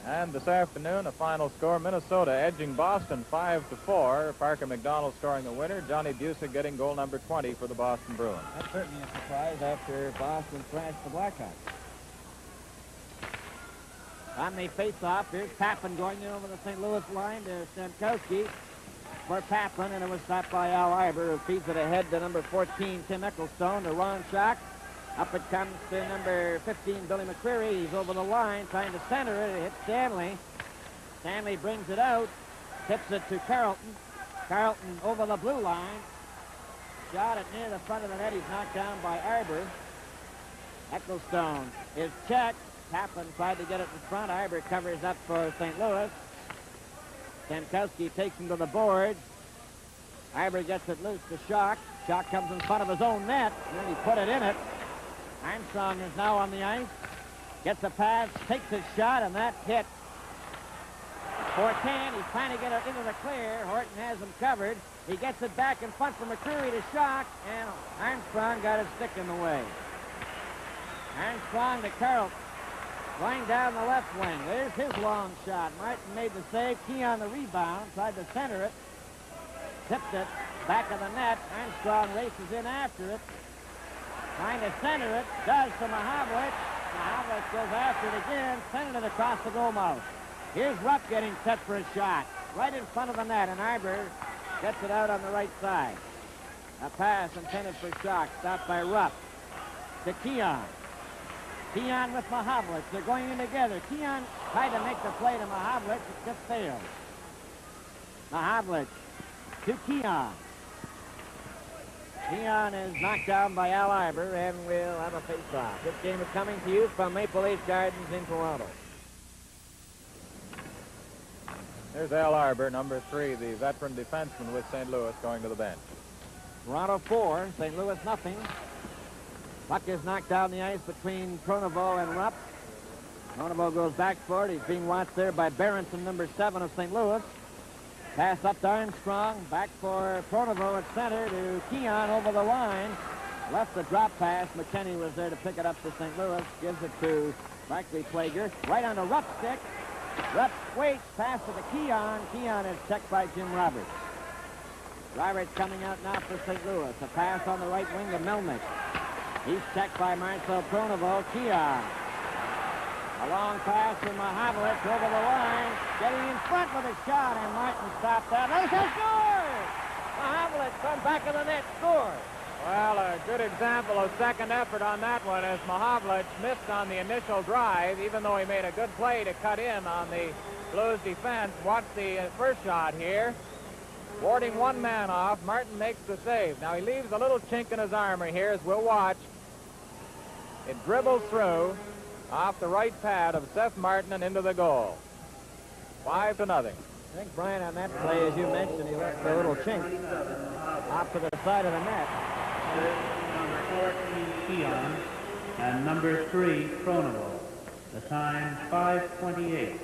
And this afternoon, a final score, Minnesota edging Boston 5-4. Parker McDonald scoring the winner. Johnny Busick getting goal number 20 for the Boston Bruins. That's certainly a surprise after Boston thrashed the Blackhawks. On the face-off, here's Papin going in over the St. Louis line to Stamkowski for Papin, and it was stopped by Al Iber, who feeds it ahead to number 14, Tim Ecclestone, to Ron Schock. Up it comes to number 15, Billy McCreary. He's over the line, trying to center it. It hits Stanley. Stanley brings it out, tips it to Carlton. Carlton over the blue line. Shot it near the front of the net. He's knocked down by Iber. Ecclestone is checked. Papin tried to get it in front. Iber covers up for St. Louis. Stamkowski takes him to the boards. Iber gets it loose to Schock. Schock comes in front of his own net, and then he put it in it. Armstrong is now on the ice. Gets a pass, takes his shot, and that hit. Fortin, he's trying to get it into the clear. Horton has him covered. He gets it back in front for McCreary to Schock, and Armstrong got his stick in the way. Armstrong to Carlton. Going down the left wing. There's his long shot. Martin made the save. Key on the rebound. Tried to center it. tipped it back of the net. Armstrong races in after it. Trying to center it. Does to Mahavlich. Mahavlich goes after it again. Centered it across the goal mouth. Here's Rupp getting set for a shot. Right in front of the net, and Iber gets it out on the right side. A pass intended for Schock. Stopped by Rupp. To Keon. Keon with Mahavlich. They're going in together. Keon tried to make the play to Mahavlich. It just failed. Mahavlich to Keon. Keon is knocked down by Al Iber and will have a face-off. This game is coming to you from Maple Leaf Gardens in Toronto. Here's Al Iber, number 3, the veteran defenseman with St. Louis, going to the bench. Toronto 4, St. Louis nothing. Puck is knocked down the ice between Pronovo and Rupp. Pronovo goes back for it. He's being watched there by Berenson, number 7 of St. Louis. Pass up to Armstrong. Back for Pronovo at center to Keon over the line. Left the drop pass. McKenney was there to pick it up for St. Louis. Gives it to Barclay Plager. Right on the Rupp stick. Rupp waits. Pass to the Keon. Keon is checked by Jim Roberts. Roberts coming out now for St. Louis. A pass on the right wing to Melnick. He's checked by Marcel Pronovo. Keon. A long pass from Mahavlich over the line. Getting in front with a shot, and Martin stopped that. There's a score! Mahavlich from back of the net scores. Well, a good example of second effort on that one as Mahavlich missed on the initial drive, even though he made a good play to cut in on the Blues defense. Watch the first shot here. Warding one man off, Martin makes the save. Now he leaves a little chink in his armor here, as we'll watch. It dribbles through off the right pad of Seth Martin and into the goal. 5-0. I think, Brian, on that play, as you mentioned, he left a little chink off to the side of the net. Number 14, Keon, and number 3, Pronovo. The time, 5:28.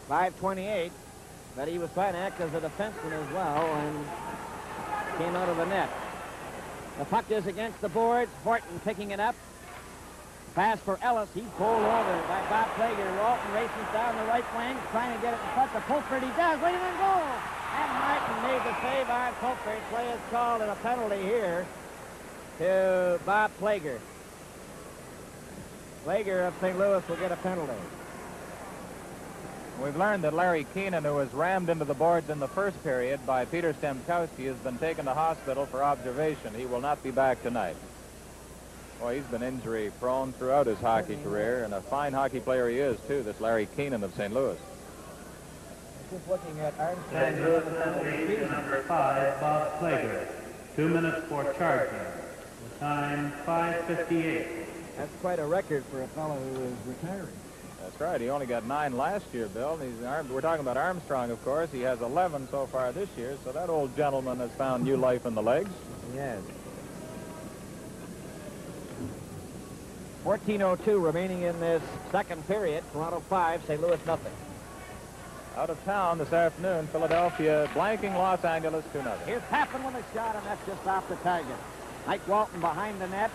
5:28, but he was trying to act as a defenseman as well and came out of the net. The puck is against the boards. Horton picking it up. Pass for Ellis. He's bowled over by Bob Plager. Walton races down the right wing, trying to get it in front to Pulford. He does. Waiting on goal. And Martin made the save on Pulford. Play is called and a penalty here to Bob Plager. Plager of St. Louis will get a penalty. We've learned that Larry Keenan, who was rammed into the boards in the first period by Peter Stemkowski, has been taken to hospital for observation. He will not be back tonight. Boy, he's been injury-prone throughout his hockey career, and a fine hockey player he is, too, this Larry Keenan of St. Louis. Just looking at Armstrong. St. Louis number 5, Bob Plager. 2 minutes for charging. The time, 5:58. That's quite a record for a fellow who is retiring. That's right. He only got 9 last year, Bill. We're talking about Armstrong, of course. He has 11 so far this year, so that old gentleman has found new life in the legs. Yes. 14:02 remaining in this second period. Toronto 5, St. Louis nothing. Out of town this afternoon, Philadelphia blanking Los Angeles 2-0. Here's Pappen with a shot, and that's just off the target. Mike Walton behind the net.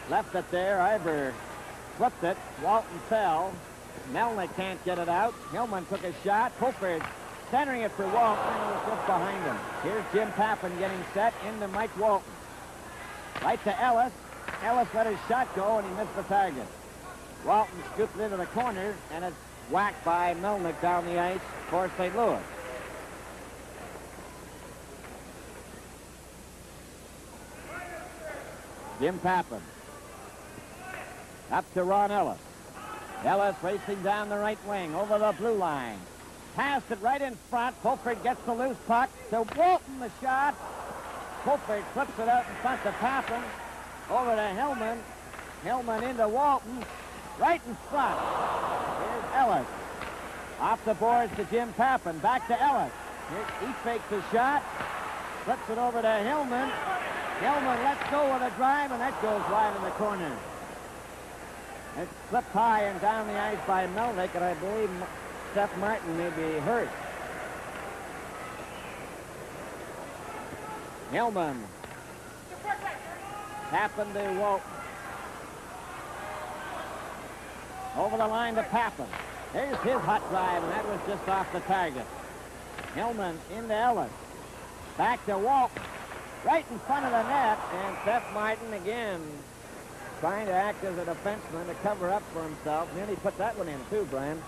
Left it there. Iber flipped it. Walton fell. Melnick can't get it out. Hillman took a shot. Pulford centering it for Walton, and it was just behind him. Here's Jim Pappen getting set into Mike Walton. Right to Ellis. Ellis let his shot go, and he missed the target. Walton scooped into the corner, and it's whacked by Melnick down the ice for St. Louis. Jim Pappen. Up to Ron Ellis. Ellis racing down the right wing over the blue line. Passed it right in front. Pulford gets the loose puck. To Walton, the shot. Pulford flips it out in front to Pappen. Over to Hillman. Hillman into Walton. Right in front. Here's Ellis. Off the boards to Jim Pappen. Back to Ellis. He fakes the shot. Flips it over to Hillman. Hillman lets go with a drive, and that goes wide in the corner. It slipped high and down the ice by Melnick, and I believe Seth Martin may be hurt. Hillman. Pappen to Walton. Over the line to Pappen. There's his hot drive, and that was just off the target. Hillman into Ellis. Back to Walk. Right in front of the net. And Seth Martin again trying to act as a defenseman to cover up for himself. Nearly put that one in too, Brian.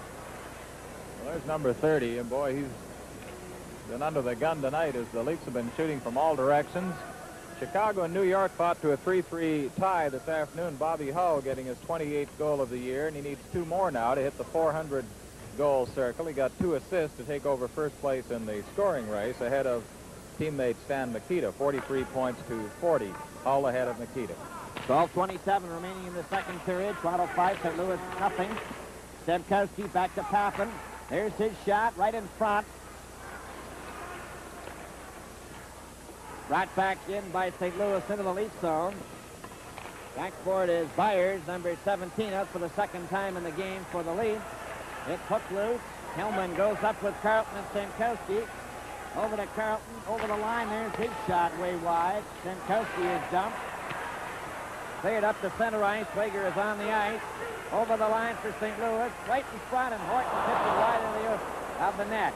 Well, there's number 30, and boy, he's been under the gun tonight as the Leafs have been shooting from all directions. Chicago and New York fought to a 3-3 tie this afternoon. Bobby Hull getting his 28th goal of the year, and he needs 2 more now to hit the 400-goal circle. He got 2 assists to take over first place in the scoring race ahead of teammate Stan Mikita, 43 points to 40. Hull ahead of Mikita. 12:27 remaining in the second period. Toronto 5, St. Louis nothing. Stemkowski back to Pappen. There's his shot right in front. Right back in by St. Louis into the Leaf zone. Back for it is Byers, number 17, out for the second time in the game for the Leafs. It's hooked loose. Hillman goes up with Carlton and Stemkowski. Over to Carlton, over the line. There's his shot way wide. Stemkowski is dumped. Cleared up to center ice. Plager is on the ice. Over the line for St. Louis. Right in front, and Horton hits it wide of the net.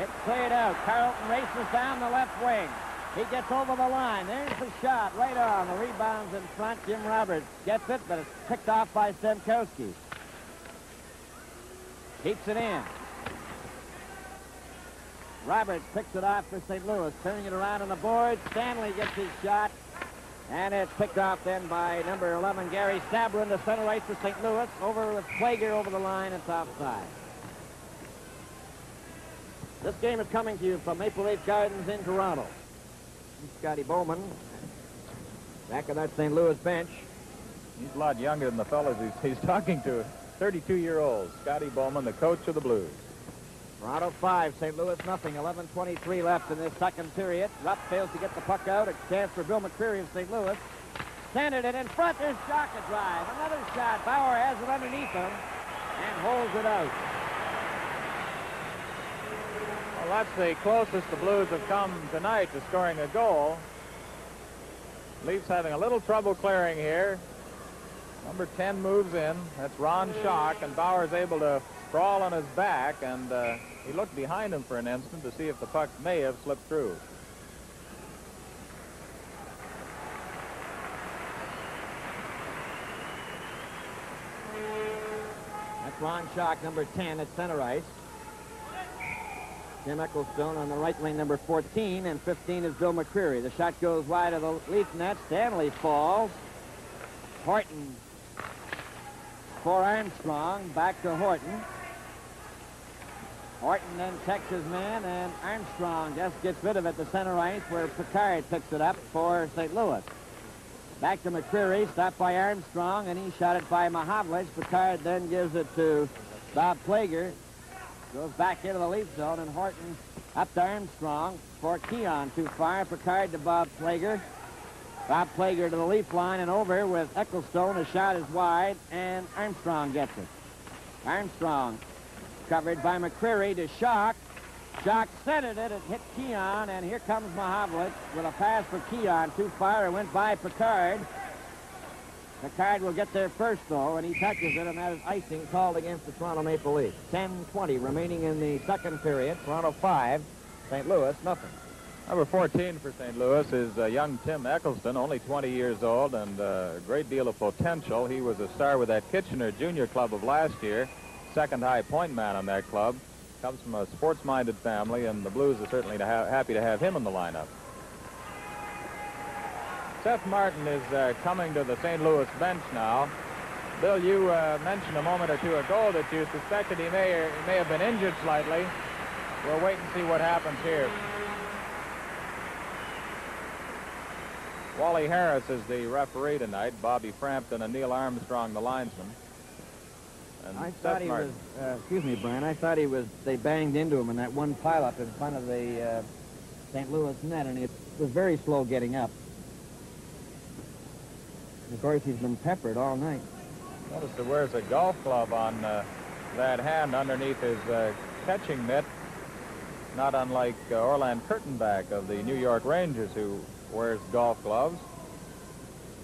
It's cleared out. Carlton races down the left wing. He gets over the line. There's the shot right on. The rebound's in front. Jim Roberts gets it, but it's picked off by Stemkowski. Keeps it in. Roberts picks it off for St. Louis. Turning it around on the board. Stanley gets his shot. And it's picked off then by number 11, Gary Sabrin, to center ice for St. Louis. Over with Plager over the line. It's offside. This game is coming to you from Maple Leaf Gardens in Toronto. Scotty Bowman, back of that St. Louis bench. He's a lot younger than the fellas he's talking to. 32-year-old Scotty Bowman, the coach of the Blues. Toronto 5, St. Louis nothing. 11:23 left in this second period. Rupp fails to get the puck out. A chance for Bill McCreary of St. Louis. Centered it in front. There's Jock a drive. Another shot. Bauer has it underneath him and holds it out. Well, that's the closest the Blues have come tonight to scoring a goal. Leafs having a little trouble clearing here. Number 10 moves in. That's Ron Schock, and Bauer's able to sprawl on his back, and he looked behind him for an instant to see if the puck may have slipped through. That's Ron Schock, number 10 at center ice. Jim Ecclestone on the right wing, number 14, and 15 is Bill McCreary. The shot goes wide of the Leaf net. Stanley falls. Horton for Armstrong. Back to Horton. Horton then checks his man, and Armstrong just gets rid of it to center ice, where Picard picks it up for St. Louis. Back to McCreary, stopped by Armstrong, and he shot it by Mahavlich. Picard then gives it to Bob Plager. Goes back into the Leaf zone, and Horton up to Armstrong for Keon. Too far. Picard to Bob Plager. Bob Plager to the Leaf line and over with Ecclestone. The shot is wide, and Armstrong gets it. Armstrong covered by McCreary to Schock. Schock centered it. It hit Keon, and here comes Mahavlich with a pass for Keon. Too far. It went by Picard. Picard will get there first, though, and he touches it, and that is icing called against the Toronto Maple Leafs. 10:20 remaining in the second period. Toronto 5, St. Louis nothing. Number 14 for St. Louis is young Tim Eccleston, only 20 years old and a great deal of potential. He was a star with that Kitchener Junior Club of last year, second high point man on that club. Comes from a sports-minded family, and the Blues are certainly happy to have him in the lineup. Seth Martin is coming to the St. Louis bench now. Bill, you mentioned a moment or two ago that you suspected he may have been injured slightly. We'll wait and see what happens here. Wally Harris is the referee tonight. Bobby Frampton and Neil Armstrong the linesman. And I thought he was, excuse me, Brian, I thought they banged into him in that one pileup in front of the St. Louis net, and it was very slow getting up. Of course, he's been peppered all night. Notice he wears a golf club on that hand underneath his catching mitt, not unlike Orland Kurtenbach of the New York Rangers, who wears golf gloves.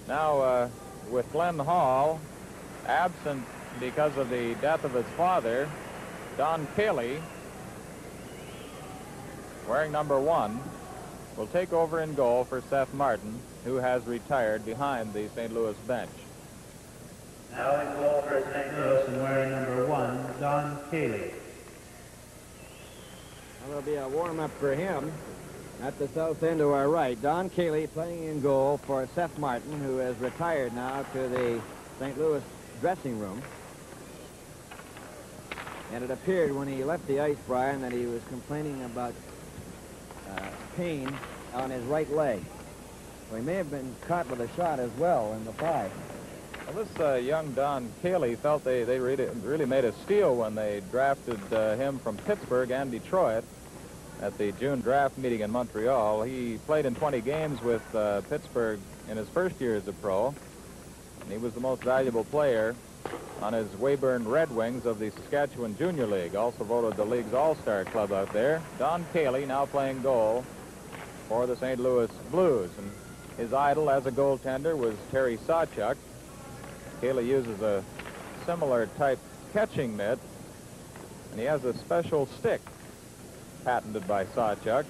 Now, with Glenn Hall absent because of the death of his father, Don Cayley wearing number 1, will take over in goal for Seth Martin, who has retired behind the St. Louis bench. Now in goal for St. Louis and wearing number 1, Don Cayley. That'll be a warm-up for him at the south end to our right. Don Cayley playing in goal for Seth Martin, who has retired now to the St. Louis dressing room. And it appeared when he left the ice, Brian, that he was complaining about pain on his right leg. So he may have been caught with a shot as well in the 5. Well, this young Don Cayley felt they really made a steal when they drafted him from Pittsburgh and Detroit at the June draft meeting in Montreal. He played in 20 games with Pittsburgh in his first year as a pro, and he was the most valuable player on his Weyburn Red Wings of the Saskatchewan Junior League, also voted the league's all-star club out there. Don Cayley now playing goal for the St. Louis Blues, and his idol as a goaltender was Terry Sawchuk. Cayley uses a similar type catching mitt, and he has a special stick patented by Sawchuk.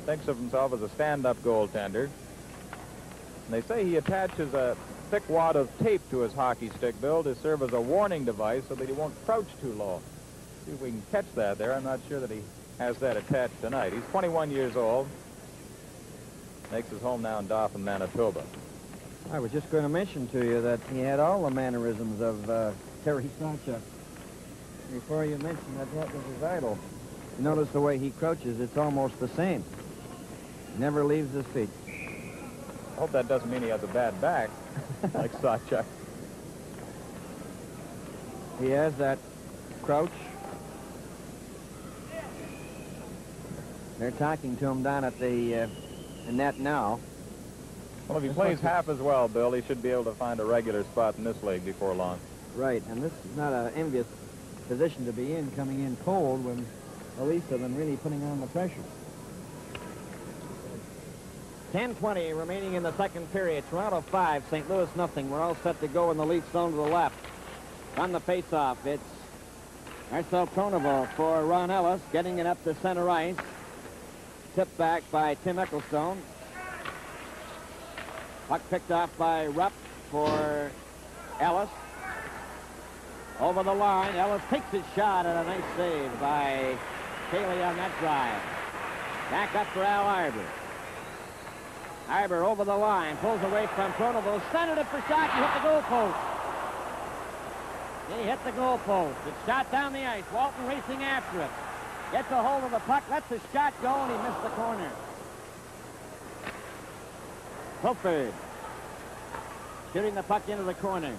Thinks of himself as a stand-up goaltender. And they say he attaches a thick wad of tape to his hockey stick, Bill, to serve as a warning device so that he won't crouch too low. See if we can catch that there. I'm not sure that he has that attached tonight. He's 21 years old. Makes his home now in Dauphin, Manitoba. I was just going to mention to you that he had all the mannerisms of Terry Sawchuk. Before you mentioned that was his idol. You notice the way he crouches, it's almost the same. Never leaves his feet. I hope that doesn't mean he has a bad back, like Sawchuk. He has that crouch. They're talking to him down at the net now. Well, if he plays half as well, Bill, he should be able to find a regular spot in this league before long. Right, and this is not an envious position to be in, coming in cold when the Leafs have been really putting on the pressure. 10:20 remaining in the second period. Toronto 5, St. Louis nothing. We're all set to go in the Leaf zone to the left. On the face-off, it's Marcel Pronovo for Ron Ellis, getting it up to center ice. Tipped back by Tim Ecclestone. Puck picked off by Rupp for Ellis. Over the line, Ellis takes his shot, and a nice save by Cayley on that drive. Back up for Al Arbour. Arbour over the line, pulls away from Pronovo, centered it for shot, he hit the goal post. He hit the goal post. It's shot down the ice. Walton racing after it. Gets a hold of the puck, lets the shot go, and he missed the corner. Pilford shooting the puck into the corner.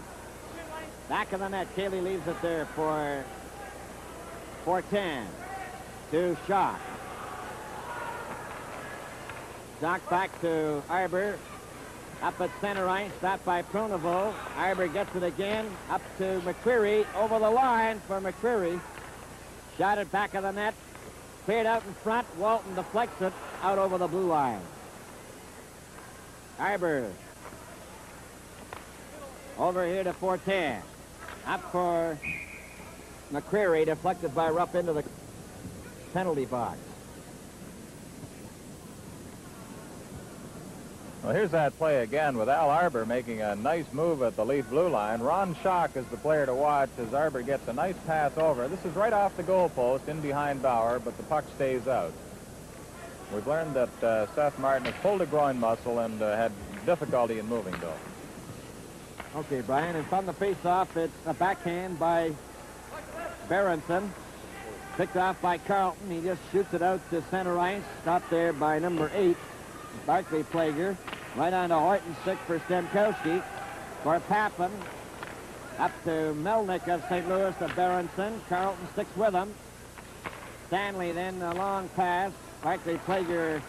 Back of the net, Cayley leaves it there for 4-10 to Schock. Schock back to Arbour. Up at center ice, stopped by Pronovo. Arbour gets it again, up to McCreary, over the line for McCreary. Shot it back of the net, cleared out in front. Walton deflects it out over the blue line. Arbour over here to 4-10. Up for McCreary, deflected by Rupp into the penalty box. Well, here's that play again with Al Arbour making a nice move at the Leaf blue line. Ron Schock is the player to watch as Arbour gets a nice pass over. This is right off the goalpost in behind Bauer, but the puck stays out. We've learned that Seth Martin has pulled a groin muscle and had difficulty in moving, though. Okay, Brian, and from the face-off, it's a backhand by Berenson. Picked off by Carlton. He just shoots it out to center ice. Stopped there by number 8, Barclay Plager. Right on to Horton's stick for Stemkowski. For Pappen. Up to Melnick of St. Louis to Berenson. Carlton sticks with him. Stanley then a long pass. Barclay Plager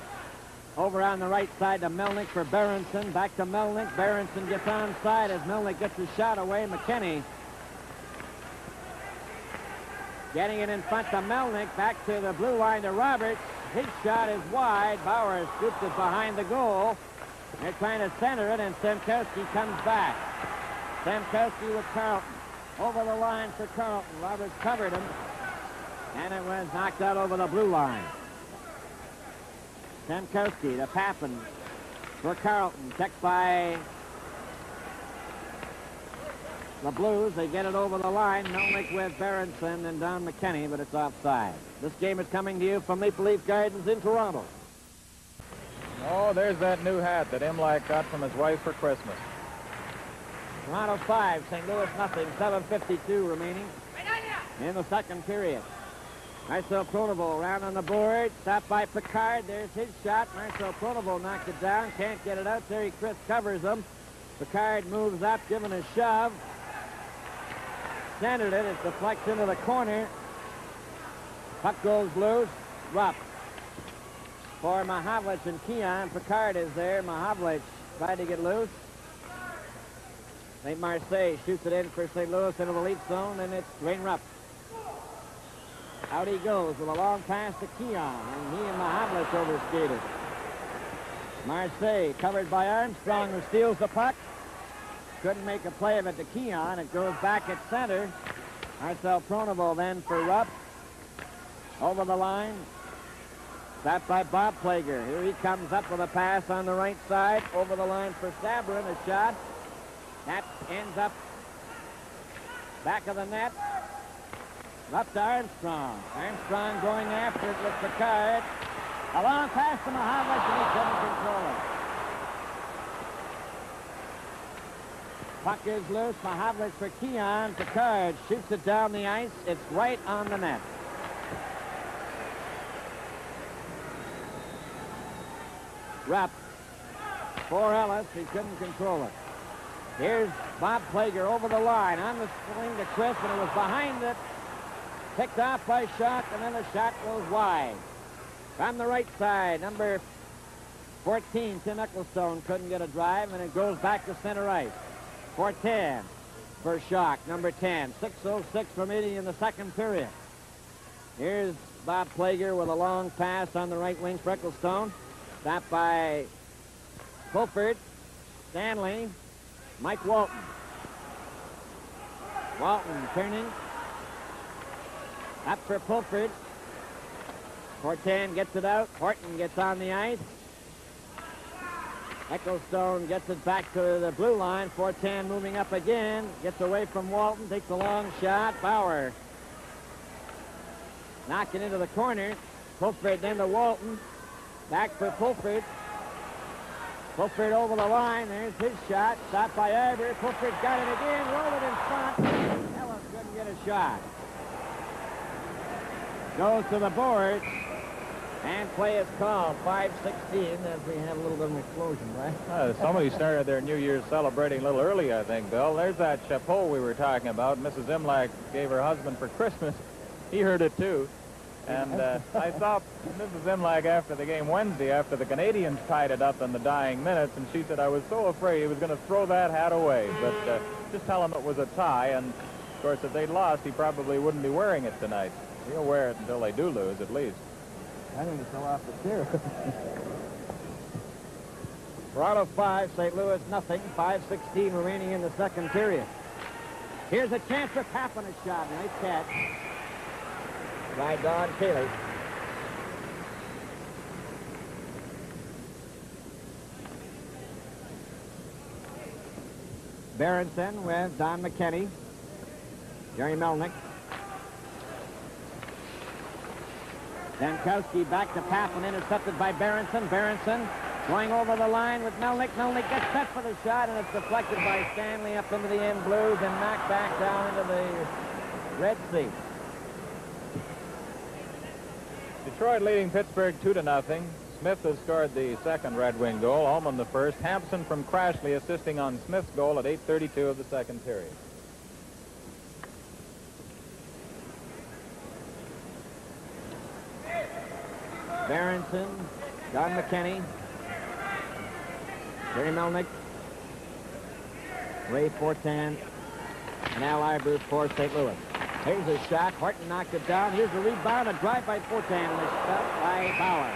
over on the right side to Melnick for Berenson. Back to Melnick. Berenson gets onside as Melnick gets his shot away. McKinney getting it in front to Melnick. Back to the blue line to Roberts. His shot is wide. Bauer scoops it behind the goal. They're trying to center it, and Stemkowski comes back. Stemkowski with Carlton. Over the line for Carlton. Roberts covered him, and it was knocked out over the blue line. Stankowski to Pappen for Carlton. Checked by the Blues. They get it over the line. Melnick with Berenson and Don McKenney, but it's offside. This game is coming to you from Maple Leaf Gardens in Toronto. Oh, there's that new hat that Imlach got from his wife for Christmas. Toronto 5, St. Louis nothing. 7:52 remaining in the second period. Marcel Pronovost around on the board. Stopped by Picard. There's his shot. Marcel Pronovost knocked it down. Can't get it out. Terry Chris covers him. Picard moves up, giving a shove. Centered it. It deflects into the corner. Puck goes loose. Rupp for Mahavlich and Keon. Picard is there. Mahavlich tried to get loose. St. Marseille shoots it in for St. Louis into the lead zone, and it's Dwayne Rupp. Out he goes with a long pass to Keon, and he and Mahavlich overskated. Marseille covered by Armstrong, who steals the puck. Couldn't make a play of it to Keon. It goes back at center. Marcel Pronovost then for Rupp. Over the line. Stopped by Bob Plager. Here he comes up with a pass on the right side. Over the line for Sabrin, a shot. That ends up back of the net. Up to Armstrong. Armstrong going after it with Picard. A long pass to Mahavlich, and he couldn't control it. Puck is loose. Mahavlich for Keon. Picard shoots it down the ice. It's right on the net. Rupp for Ellis. He couldn't control it. Here's Bob Plager over the line on the swing to Chris, and it was behind it. Picked off by Schock, and then the shot goes wide. On the right side, number 14, Tim Ecclestone, couldn't get a drive, and it goes back to center ice. 4-10 for Schock, number 10. 6:06 remaining in the second period. Here's Bob Plager with a long pass on the right wing for Ecclestone. Stopped by Fulford, Stanley, Mike Walton. Walton turning. Up for Fulford. 4-10 gets it out. Horton gets on the ice. Ecclestone gets it back to the blue line. 4-10 moving up again. Gets away from Walton. Takes a long shot. Bauer knocking into the corner. Fulford then to Walton. Back for Fulford. Fulford over the line. There's his shot. Stopped by Ivor. Fulford's got it again. Rolled it in front. Ellis couldn't get a shot. Goes to the boards. And play is called. 5:16 as we have a little bit of an explosion, right? Somebody started their New Year's celebrating a little early, I think, Bill. There's that chapeau we were talking about. Mrs. Imlach gave her husband for Christmas. He heard it, too. And I saw Mrs. Imlach after the game Wednesday, after the Canadians tied it up in the dying minutes, and she said, I was so afraid he was going to throw that hat away. But just tell him it was a tie, and, of course, if they'd lost, he probably wouldn't be wearing it tonight. He'll wear it until they do lose, at least. I think it fell off the chair. Toronto 5, St. Louis nothing. 5:16 remaining in the second period. Here's a chance for Pappen a shot. Nice catch by Don Taylor. Berenson with Don McKenney. Jerry Melnick. Stankowski back to Pappen, intercepted by Berenson. Berenson going over the line with Melnick. Melnick gets set for the shot, and it's deflected by Stanley up into the end blues and knocked back down into the Red Sea. Detroit leading Pittsburgh 2-0. Smith has scored the second Red Wing goal. Ullman the first. Hampson from Crashley assisting on Smith's goal at 8:32 of the second period. Berenson, Don McKenney, Jerry Melnick, Ray Fortan, and Al Ivers for St. Louis. Here's a shot. Horton knocked it down. Here's the rebound. A drive by Fortan and a shot by Bauer.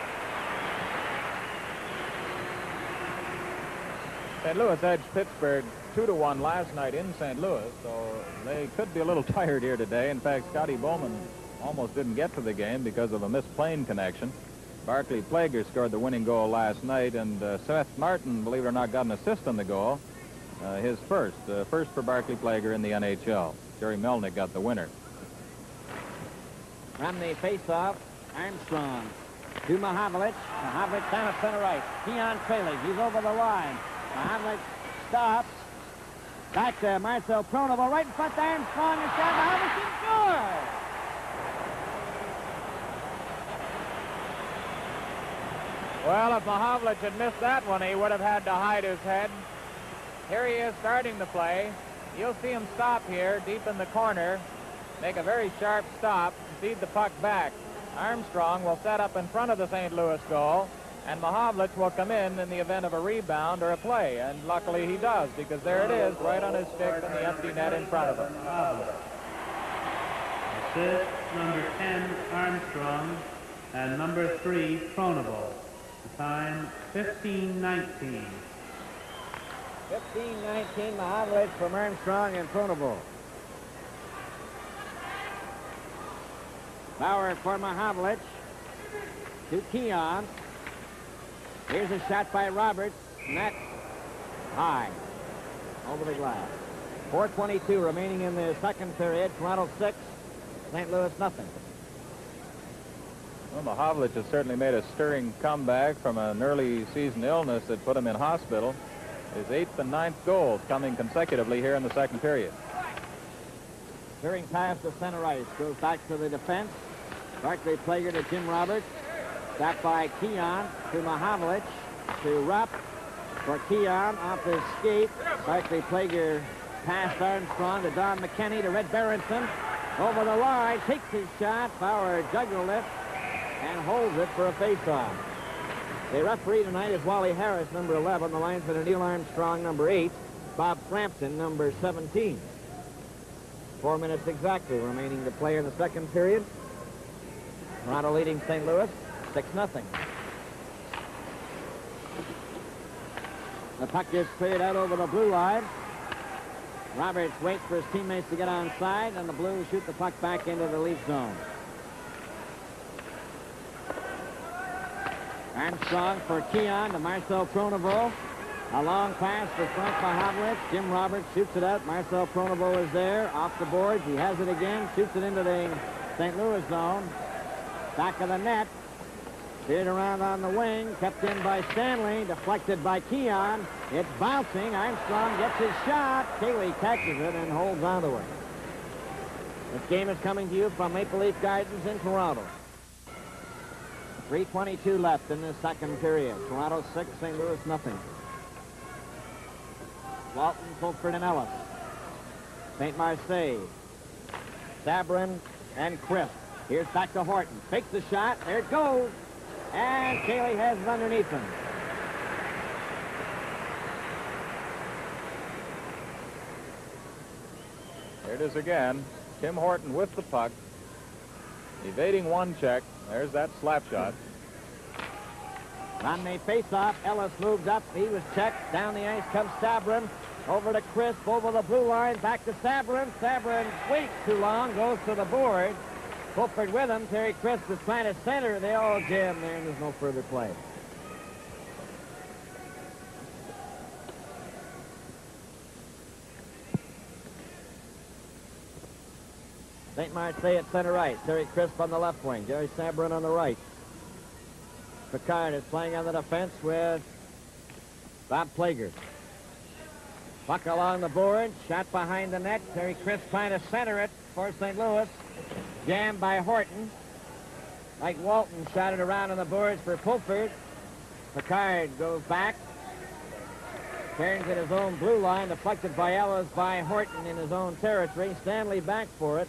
St. Louis edged Pittsburgh 2-1 last night in St. Louis, so they could be a little tired here today. In fact, Scotty Bowman almost didn't get to the game because of a missed plane connection. Barclay Plager scored the winning goal last night, and Seth Martin, believe it or not, got an assist on the goal. His first for Barclay Plager in the NHL. Jerry Melnick got the winner. From the face-off, Armstrong to Mahavlich. Mahavlich down at center ice. Keon Tralig, he's over the line. Mahavlich stops. Back to Marcel Pronovo, right in front to Armstrong, and shot. Mahavlich in score! Well, if Mahavlich had missed that one, he would have had to hide his head. Here he is starting the play. You'll see him stop here, deep in the corner, make a very sharp stop, and feed the puck back. Armstrong will set up in front of the St. Louis goal, and Mahavlich will come in the event of a rebound or a play. And luckily he does, because there it is, right on his stick in the empty net in front of him. Assist number 10, Armstrong, and number 3, Pronovo. The time, 15:19. 15-19, Mahavlich from Armstrong and Pronovo. Bauer for Mahavlich. To Keon. Here's a shot by Roberts. Net high. Over the glass. 4:22 remaining in the second period. Toronto 6, St. Louis nothing. Well, Mahavlich has certainly made a stirring comeback from an early season illness that put him in hospital. His 8th and 9th goals coming consecutively here in the second period. Steering pass to center ice. Goes back to the defense. Barclay Plager to Jim Roberts. Back by Keon to Mahavlich. To Rupp. For Keon off his skate. Barclay Plager past Armstrong to Don McKenney to Red Berenson. Over the line. Takes his shot. Bauer juggled it and holds it for a face-off. The referee tonight is Wally Harris, number 11. The linesman are Neil Armstrong, number 8. Bob Frampton, number 17. 4 minutes exactly remaining to play in the second period. Toronto leading St. Louis 6-0. The puck gets cleared out over the blue line. Roberts waits for his teammates to get onside, and the Blues shoot the puck back into the lead zone. Armstrong for Keon to Marcel Pronovo. A long pass to Frank Mahavlich. Jim Roberts shoots it out. Marcel Pronovo is there. Off the boards. He has it again. Shoots it into the St. Louis zone. Back of the net. Steered around on the wing. Kept in by Stanley. Deflected by Keon. It's bouncing. Armstrong gets his shot. Cayley catches it and holds onto it. This game is coming to you from Maple Leaf Gardens in Toronto. 3:22 left in the second period. Toronto 6, St. Louis nothing. Walton, Fulford, and Ellis. St. Marseille. Sabrin and Crisp. Here's back to Horton. Fakes the shot. There it goes. And Cayley has it underneath him. Here it is again. Tim Horton with the puck. Evading one check. There's that slap shot. On the face-off, Ellis moved up. He was checked. Down the ice comes Sabrin. Over to Crisp, over the blue line, back to Sabrin. Sabrin waits too long, goes to the board. Fulford with him. Terry Crisp is trying to center the old jam there, and there's no further play. St. Marseille at center ice. Terry Crisp on the left wing. Jerry Sabrin on the right. Picard is playing on the defense with Bob Plager. Puck along the board. Shot behind the net. Terry Crisp trying to center it for St. Louis. Jammed by Horton. Mike Walton shot it around on the boards for Fulford. Picard goes back. Turns at his own blue line. Deflected by Ellis by Horton in his own territory. Stanley back for it.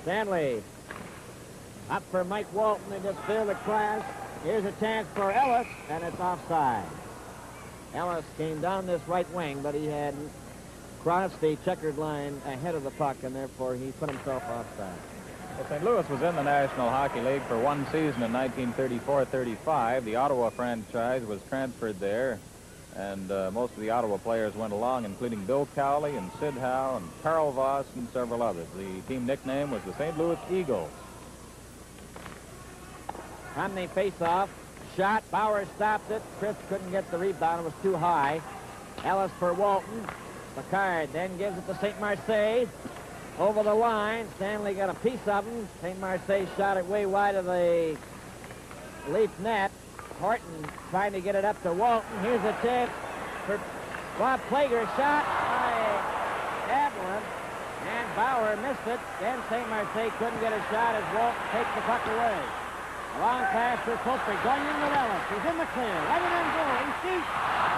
Stanley up for Mike Walton and just fill the class. Here's a chance for Ellis, and it's offside. Ellis came down this right wing, but he had crossed the checkered line ahead of the puck, and therefore he put himself offside. Well, St. Louis was in the National Hockey League for one season in 1934-35. The Ottawa franchise was transferred there, and most of the Ottawa players went along, including Bill Cowley and Sid Howe and Carl Voss and several others. The team nickname was the St. Louis Eagles. From the face-off, shot. Bauer stopped it. Chris couldn't get the rebound. It was too high. Ellis for Walton. Picard then gives it to St. Marseille. Over the line. Stanley got a piece of him. St. Marseille shot it way wide of the Leaf net. Horton trying to get it up to Walton. Here's a chance for Bob Plager. Shot by Ablin. And Bauer missed it. Then St. Marseille couldn't get a shot as Walton takes the puck away. A long pass for Pulford going in with Ellis. He's in the clear. Right in and goal. He shoots.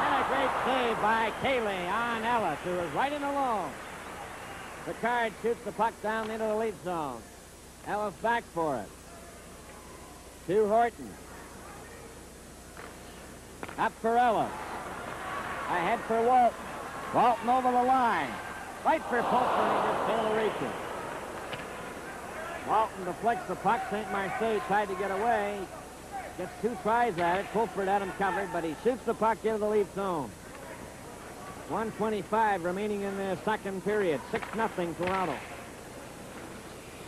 And a great save by Cayley on Ellis, who was right in alone. Picard shoots the puck down into the Leaf zone. Ellis back for it. To Horton. Up for Ellis. Ahead for Walton. Walton over the line. Right for Pulford. He just failed to reach it. Walton deflects the puck. St. Marseille tried to get away. Gets 2 tries at it. Pulford had him covered, but he shoots the puck into the Leaf zone. 1:25 remaining in the second period. 6-0 Toronto.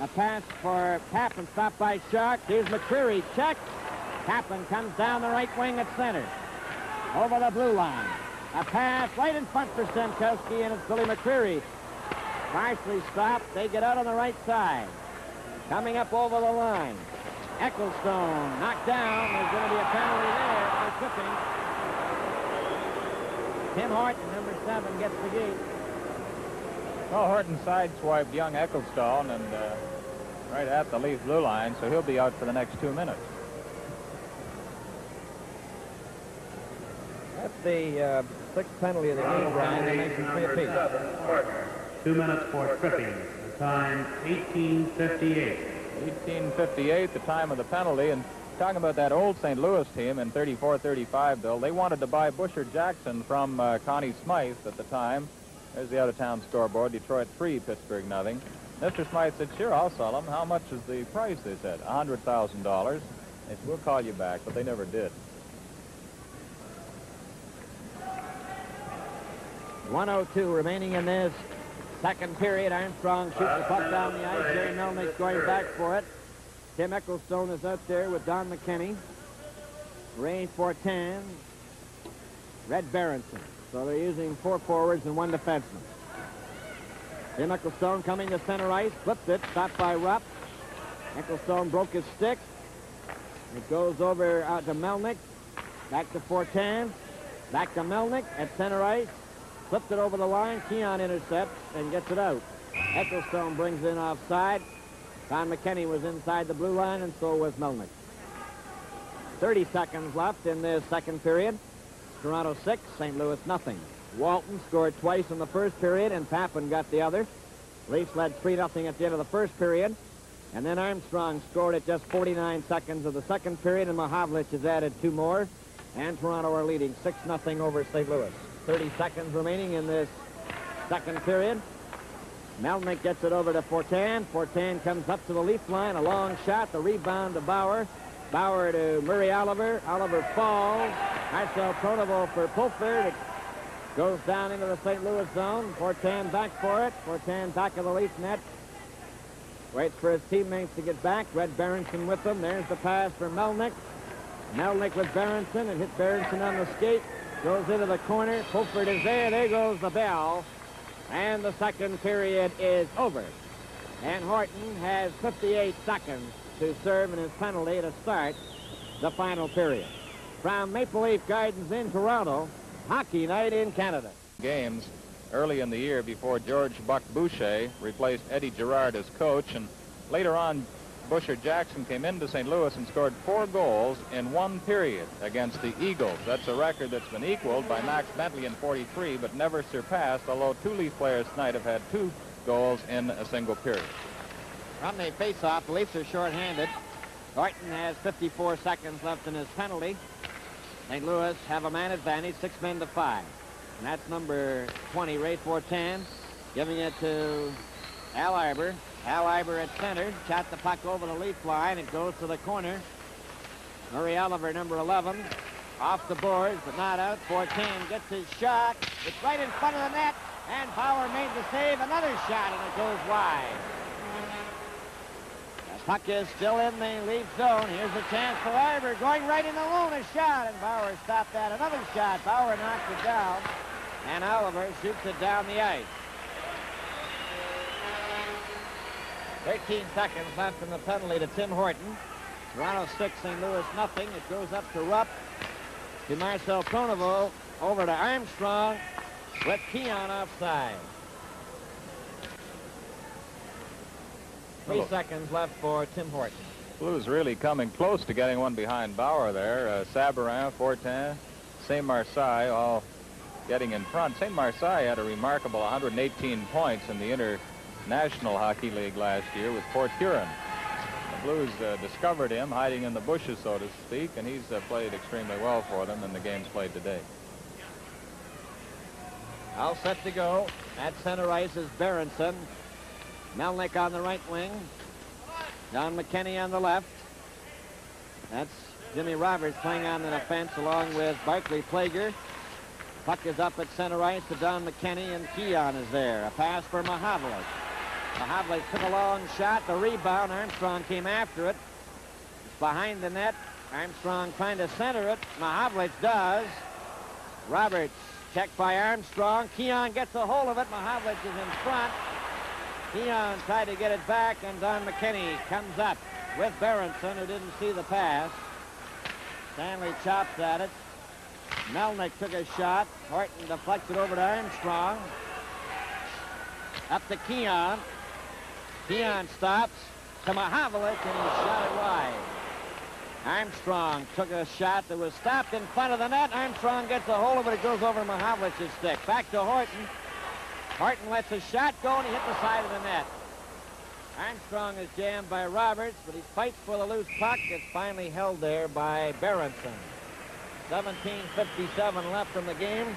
A pass for Tappan, stopped by Shark. Here's McCreary. Check. Tappan comes down the right wing at center. Over the blue line. A pass right in front for Stemkowski, and it's Billy McCreary. Partially stopped. They get out on the right side. Coming up over the line. Ecclestone knocked down. There's going to be a penalty there for tripping. Tim Horton, number 7, gets the gate. Well, Horton sideswiped young Ecclestone and right at the Leaf blue line, so he'll be out for the next 2 minutes. That's the 6th penalty of the game, Brian. That makes it 3 apiece. 2 minutes for tripping. The time 18:58. 18:58, the time of the penalty. And talking about that old St. Louis team in 34-35, Bill, they wanted to buy Busher Jackson from Connie Smythe at the time. There's the out-of-town scoreboard. Detroit 3, Pittsburgh nothing. Mr. Smythe said, sure, I'll sell him. How much is the price, they said? $100,000. They said, we'll call you back, but they never did. 1:02 remaining in this second period. Armstrong shoots the puck down the ice. Jerry Melnick's going back for it. Tim Ecclestone is out there with Don McKinney. Ray Fortin. Red Berenson. So they're using 4 forwards and 1 defenseman. Tim Ecclestone coming to center ice. Flipped it. Stopped by Rupp. Ecclestone broke his stick. It goes over out to Melnick. Back to Fortin. Back to Melnick at center ice. Flipped it over the line. Keon intercepts and gets it out. Ecclestone brings in offside. Don McKinney was inside the blue line, and so was Melnick. 30 seconds left in this second period. Toronto 6, St. Louis nothing. Walton scored twice in the first period, and Tappan got the other. Leafs led 3-0 at the end of the first period. And then Armstrong scored at just 49 seconds of the second period, and Mahavlich has added 2 more. And Toronto are leading 6-0 over St. Louis. 30 seconds remaining in this second period. Melnick gets it over to Fortin. Fortin comes up to the Leaf line. A long shot. The rebound to Bauer. Bauer to Murray Oliver. Oliver falls. Marcel Pronovo for Pulford. It goes down into the St. Louis zone. Fortin back for it. Fortin back of the Leaf net. Waits for his teammates to get back. Red Berenson with them. There's the pass for Melnick. Melnick with Berenson. It hit Berenson on the skate. Goes into the corner. Pulford is there. There goes the bell. And the second period is over. And Horton has 58 seconds to serve in his penalty to start the final period. From Maple Leaf Gardens in Toronto, hockey night in Canada. Games early in the year before George Buck Boucher replaced Eddie Girard as coach, and later on Busher Jackson came into St. Louis and scored 4 goals in 1 period against the Eagles. That's a record that's been equaled by Max Bentley in 43, but never surpassed, although 2 Leaf players tonight have had 2 goals in a single period. From the face-off, the Leafs are shorthanded. Horton has 54 seconds left in his penalty. St. Louis have a man advantage, 6 men to 5. And that's number 20, Ray Fortin, giving it to Al Arbour. Al Arbour at center, shot the puck over the Leaf line. It goes to the corner. Murray Oliver, number 11, off the boards, but not out. Fortin gets his shot. It's right in front of the net, and Bauer made the save. Another shot, and it goes wide. Puck is still in the lead zone. Here's a chance for Ivor going right in the zone. A shot, and Bauer stopped that. Another shot. Bauer knocks it down, and Oliver shoots it down the ice. 13 seconds left in the penalty to Tim Horton. Toronto 6, St. Louis nothing. It goes up to Rupp, to Marcel Pronovo, over to Armstrong with Keon offside. 3 seconds left for Tim Horton. Blues really coming close to getting one behind Bauer there. Sabarin, Fortin, St. Marseille all getting in front. St. Marseille had a remarkable 118 points in the International Hockey League last year with Port Huron. The Blues discovered him hiding in the bushes, so to speak, and he's played extremely well for them in the games played today. All set to go. At center ice is Berenson. Melnick on the right wing. Don McKenney on the left. That's Jimmy Roberts playing on the defense along with Barclay Plager. Puck is up at center ice to Don McKenney, and Keon is there. A pass for Mahavlich. Mahavlich took a long shot. The rebound. Armstrong came after it. It's behind the net. Armstrong trying to center it. Mahavlich does. Roberts checked by Armstrong. Keon gets a hold of it. Mahavlich is in front. Keon tried to get it back, and Don McKenney comes up with Berenson, who didn't see the pass. Stanley chops at it. Melnick took a shot. Horton deflected over to Armstrong. Up to Keon. Keon stops to Mahavlich, and he shot it wide. Armstrong took a shot that was stopped in front of the net. Armstrong gets a hold of it. It goes over Mahavlich's stick. Back to Horton. Horton lets a shot go, and he hit the side of the net. Armstrong is jammed by Roberts, but he fights for the loose puck. It's finally held there by Berenson. 17:57 left in the game.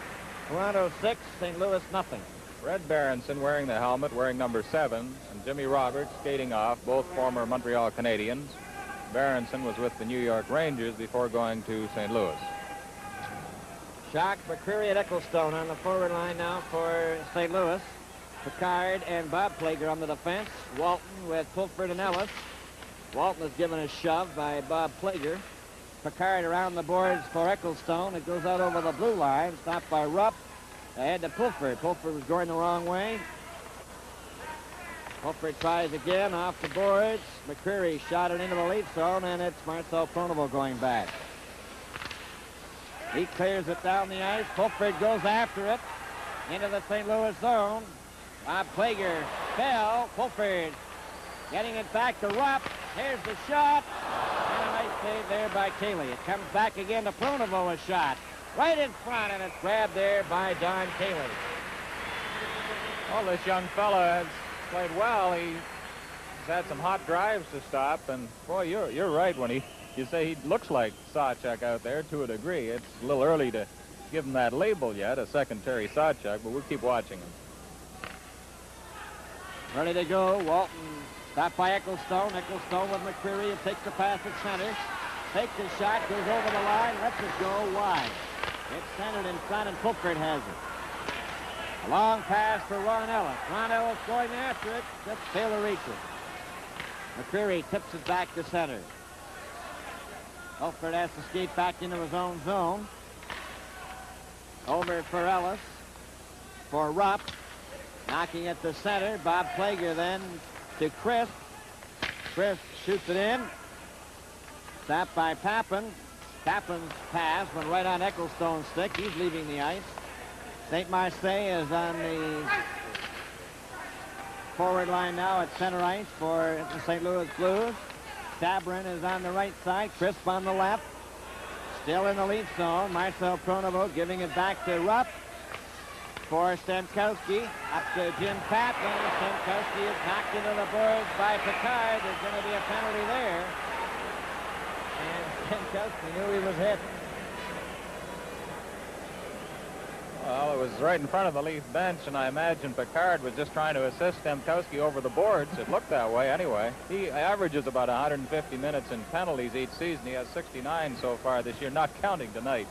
Toronto 6, St. Louis nothing. Red Berenson wearing the helmet, wearing number 7, and Jimmy Roberts skating off, both former Montreal Canadiens. Berenson was with the New York Rangers before going to St. Louis. Schock, McCreary, and Ecclestone on the forward line now for St. Louis. Picard and Bob Plager on the defense. Walton with Pulford and Ellis. Walton is given a shove by Bob Plager. Picard around the boards for Ecclestone. It goes out over the blue line, stopped by Rupp. Ahead to Pulford. Pulford was going the wrong way. Pulford tries again off the boards. McCreary shot it into the lead zone, and it's Marcel Pronovo going back. He clears it down the ice. Pulford goes after it into the St. Louis zone. Bob Plager fell. Pulford getting it back to Rupp. Here's the shot. And a nice save there by Cayley. It comes back again to Pronovo, a shot. Right in front, and it's grabbed there by Don Cayley. Well, this young fella has played well. He's had some hot drives to stop, and boy, you're right when you say he looks like Sawchuk out there to a degree. It's a little early to give him that label yet, a second Terry Sawchuk, but we'll keep watching him. Ready to go. Walton stopped by Ecclestone. Ecclestone with McCreary. It takes the pass at center. Takes the shot, goes over the line, lets it go wide. It's centered in front, and Pulford has it. A long pass for Ron Ellis. Ron Ellis going after it, just failed to reach it. McCreary tips it back to center. Pulford has to skate back into his own zone. Over for Ellis. For Rupp. Knocking at the center. Bob Plager then to Crisp. Crisp shoots it in. Stopped by Pappen. Pappen's pass went right on Ecclestone's stick. He's leaving the ice. St. Marseille is on the forward line now at center ice for the St. Louis Blues. Sabrin is on the right side. Crisp on the left. Still in the lead zone. Marcel Pronovo giving it back to Rupp. For Stemkowski. Up to Jim Pappen. Stemkowski is knocked into the boards by Picard. There's going to be a penalty there. And Stemkowski knew he was hit. Well, it was right in front of the Leaf bench, and I imagine Picard was just trying to assist Stemkowski over the boards. It looked that way anyway. He averages about 150 minutes in penalties each season. He has 69 so far this year, not counting tonight.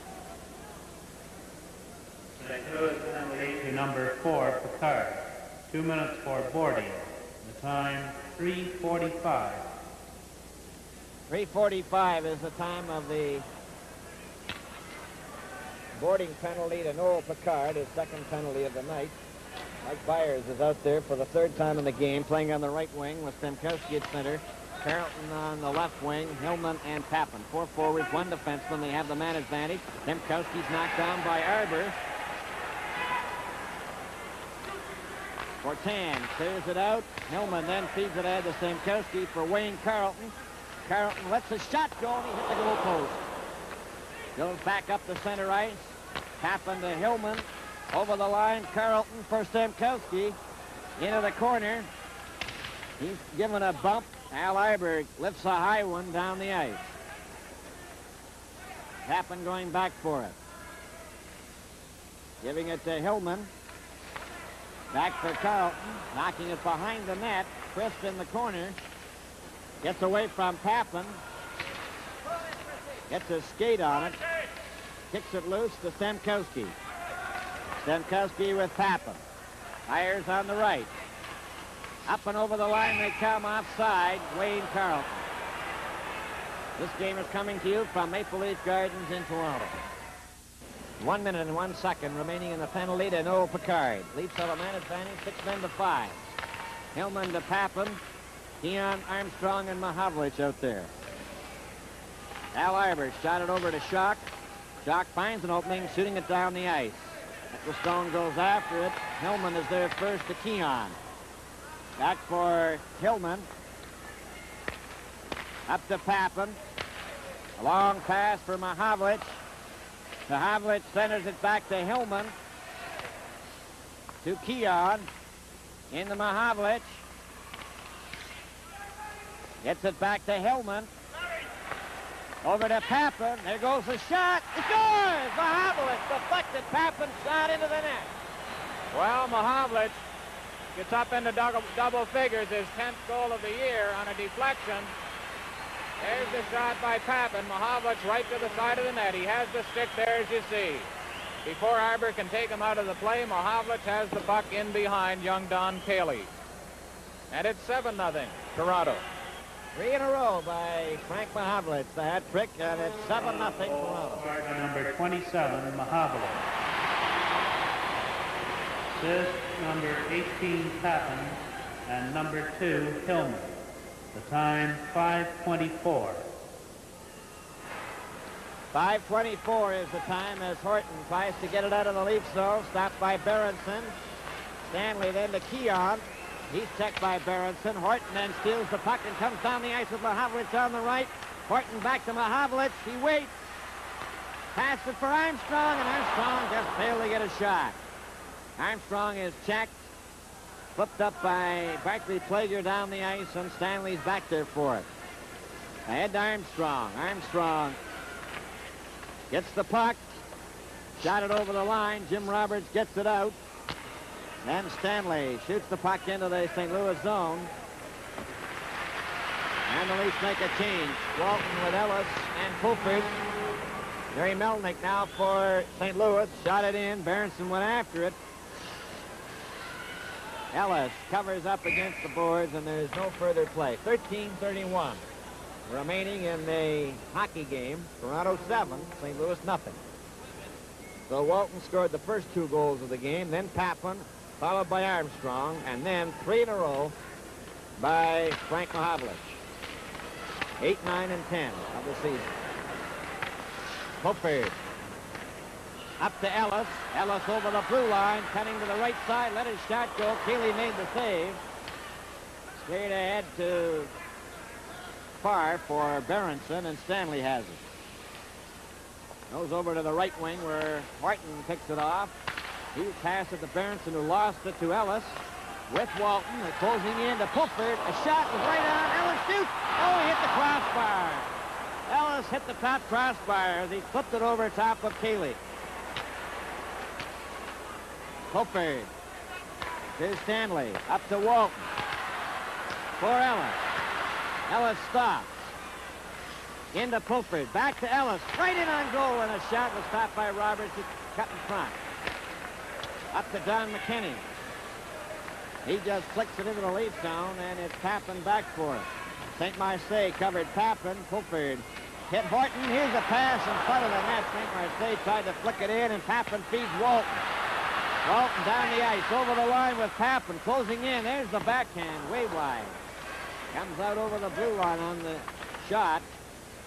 St. Louis penalty to number 4, Picard. 2 minutes for boarding. The time, 3:45. 3:45 is the time of the boarding penalty to Noel Picard, his second penalty of the night. Mike Byers is out there for the third time in the game, playing on the right wing with Stemkowski at center, Carrollton on the left wing, Hillman and Papin. 4 forwards, 1 defenseman. They have the man advantage. Stemkowski's knocked down by Arbor. Fortan clears it out. Hillman then feeds it out to Stemkowski for Wayne Carrollton. Carrollton lets a shot go, and he hit the goal post. Goes back up the center ice. Papin to Hillman. Over the line, Carrollton for Stemkowski. Into the corner. He's given a bump. Al Iberg lifts a high one down the ice. Papin going back for it. Giving it to Hillman. Back for Carrollton. Knocking it behind the net. Crisp in the corner. Gets away from Papin. Gets a skate on it. Kicks it loose to Stemkowski. Stemkowski with Papin. Fires on the right. Up and over the line they come offside. Wayne Carrollton. This game is coming to you from Maple Leaf Gardens in Toronto. 1 minute and 1 second remaining in the penalty to Noel Picard. Leafs have a man advantage, 6 men to 5. Hillman to Papin. Keon, Armstrong, and Mahavlich out there. Al Iber shot it over to Schock. Schock finds an opening, shooting it down the ice. Ecclestone goes after it. Hillman is there first to Keon. Back for Hillman. Up to Papin. A long pass for Mahavlich. Mahavlich centers it back to Hillman. To Keon. Into Mahavlich. Gets it back to Hillman. Over to Papin. There goes the shot. It scores! Mahavlich deflected Papin's shot into the net. Well, Mahavlich gets up into double figures, his 10th goal of the year on a deflection. There's the shot by Papin. Mahavlich right to the side of the net. He has the stick there, as you see. Before Arbor can take him out of the play, Mahavlich has the puck in behind young Don Cayley. And it's 7-0, Toronto. 3 in a row by Frank Mahavlich, the hat trick, and it's 7-0 Toronto. Number 27, Mahavlich. Assist number 18, Papin, and number 2, Hillman. The time, 5:24. 5:24 is the time as Horton tries to get it out of the Leaf zone. Stopped by Berenson. Stanley then to Keon. He's checked by Berenson. Horton then steals the puck and comes down the ice with Mahavlich on the right. Horton back to Mahavlich. He waits. Passes it for Armstrong, and Armstrong just failed to get a shot. Armstrong is checked. Flipped up by Barclay Plager down the ice, and Stanley's back there for it. Ahead to Armstrong. Armstrong gets the puck. Shot it over the line. Jim Roberts gets it out. Then Stanley shoots the puck into the St. Louis zone. And the Leafs make a change. Walton with Ellis and Fulford. Jerry Melnick now for St. Louis. Shot it in. Berenson went after it. Ellis covers up against the boards, and there's no further play. 13:31 remaining in the hockey game. Toronto 7, St. Louis nothing. So Walton scored the first 2 goals of the game, then Papin, followed by Armstrong, and then 3 in a row by Frank Mahavlich. 8, 9, and 10 of the season. Fulford. Up to Ellis. Ellis over the blue line, cutting to the right side, let his shot go. Keeley made the save. Straight ahead to far for Berenson, and Stanley has it. Goes over to the right wing where Horton picks it off. He passed it to Berenson, who lost it to Ellis. With Walton, they're closing in to Fulford. A shot was right on. Ellis shoots. Oh, he hit the crossbar. Ellis hit the top crossbar as he flipped it over top of Keeley. Fulford to Stanley. Up to Walton. For Ellis. Ellis stops. Into Fulford. Back to Ellis. Right in on goal, and a shot was stopped by Roberts, who cut in front. Up to Don McKinney. He just flicks it into the Leaf zone, and it's Papin back for it. St. Marseille covered Papin. Fulford hit Horton. Here's a pass in front of the net. St. Marseille tried to flick it in, and Papin feeds Walton. Walton down the ice, over the line with Papin, closing in. There's the backhand, way wide. Comes out over the blue line on the shot.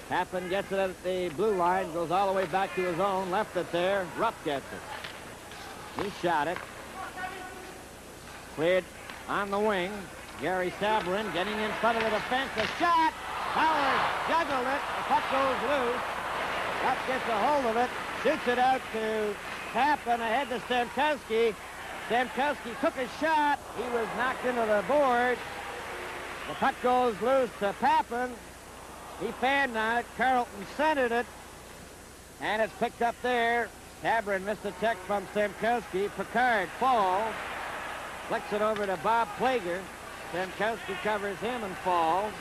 Papin gets it at the blue line, goes all the way back to his own, left it there. Rupp gets it. He shot it. Cleared on the wing. Gary Sabourin getting in front of the defense. The shot! Powers juggled it. The puck goes loose. Rupp gets a hold of it. Shoots it out to Papin ahead to Stamkowski. Stamkowski took a shot. He was knocked into the board. The puck goes loose to Papin. He fanned on it. Carlton centered it. And it's picked up there. Sabourin missed a check from Stamkowski. Picard falls. Flicks it over to Bob Plager. Stamkowski covers him and falls.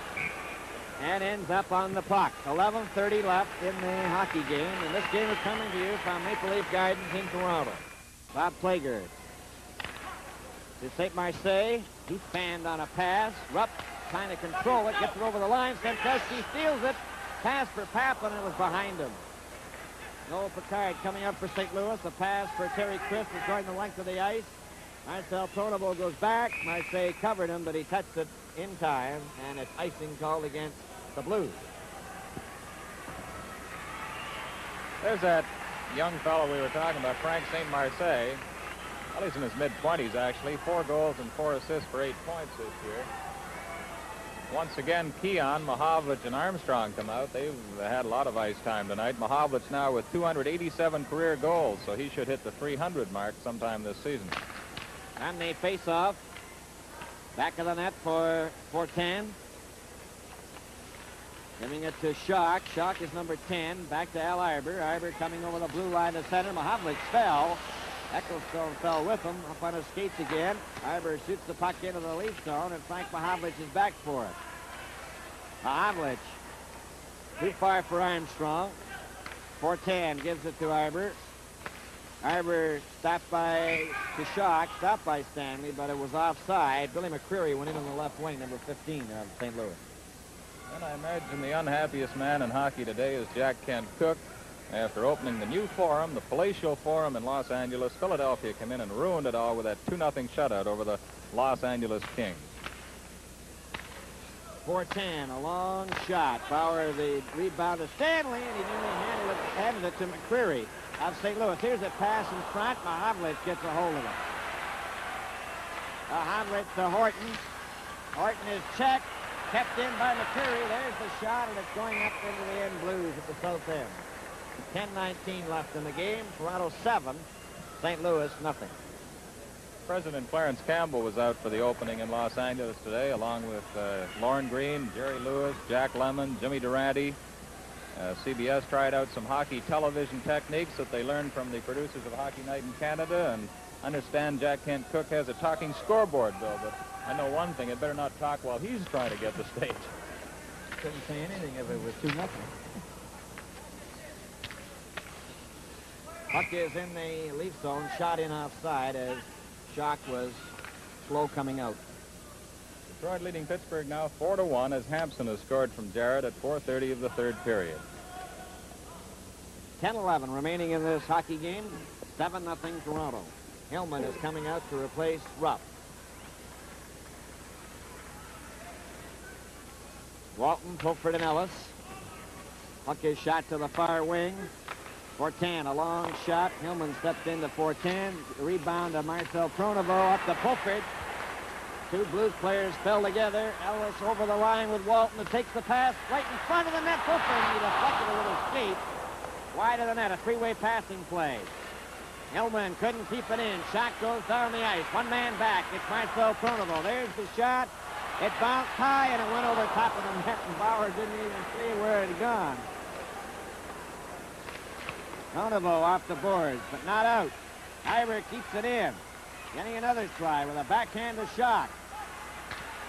And ends up on the puck. 11:30 left in the hockey game. And this game is coming to you from Maple Leaf Gardens in Toronto. Bob Plager to St. Marseille. He fanned on a pass. Rupp trying to control it. Gets it over the line. Stamkowski steals it. Pass for Papin, and it was behind him. Noel Picard coming up for St. Louis. A pass for Terry Crisp is going the length of the ice. Marcel Pronovo goes back. Marseille covered him, but he touched it in time, and it's icing called against the Blues. There's that young fellow we were talking about, Frank St. Marseille. Well, he's in his mid-20s, actually. 4 goals and 4 assists for 8 points this year. Once again, Keon, Mahovlich, and Armstrong come out. They've had a lot of ice time tonight. Mahovlich now with 287 career goals, so he should hit the 300 mark sometime this season. And they face off. Back of the net for 410. Giving it to Schock. Schock is number 10. Back to Al Arbour. Arbour coming over the blue line to center. Mahovlich fell. Ecclestone fell with him. Up on his skates again. Arbour shoots the puck into the Leaf zone, and Frank Mahovlich is back for it. Mahovlich. Too far for Armstrong. 410 gives it to Arbour. Arbour stopped by Schock, stopped by Stanley, but it was offside. Billy McCreary went in on the left wing, number 15 of St. Louis. And I imagine the unhappiest man in hockey today is Jack Kent Cooke. After opening the new forum, the Palatial Forum in Los Angeles, Philadelphia came in and ruined it all with that 2-0 shutout over the Los Angeles Kings. 410, a long shot. Bauer the rebound to Stanley, and he nearly handed it to McCreary of St. Louis. Here's a pass in front. Mahovlich gets a hold of it. Mahovlich to Horton. Horton is checked, kept in by McCreary. There's the shot, and it's going up into the end Blues at the south end. 10:19 left in the game. Toronto 7, St. Louis nothing. President Clarence Campbell was out for the opening in Los Angeles today, along with Lorne Green, Jerry Lewis, Jack Lemmon, Jimmy Durante. CBS tried out some hockey television techniques that they learned from the producers of Hockey Night in Canada, and I understand Jack Kent Cooke has a talking scoreboard, Bill, but I know one thing, it better not talk while he's trying to get the stage. Couldn't say anything if it was 2-0. Puck is in the Leaf zone, shot in offside as Schock was slow coming out. Detroit leading Pittsburgh now 4-1 as Hampson has scored from Jarrett at 4:30 of the third period. 10-11 remaining in this hockey game. 7-0 Toronto. Hillman is coming out to replace Rupp. Walton, Fulford, and Ellis. Puck is shot to the far wing. 410, a long shot. Hillman stepped into 410. Rebound to Marcel Pronovo up to Fulford. 2 Blues players fell together. Ellis over the line with Walton, who takes the pass right in front of the net. Fulford, he deflected a little skate. Wide of the net, a 3-way passing play. Hillman couldn't keep it in. Shot goes down the ice. One man back. It's Marcel Pronovo. There's the shot. It bounced high, and it went over top of the net, and Bauer didn't even see where it had gone. Pronovo off the boards, but not out. Ivor keeps it in. Getting another try with a backhand to Schock.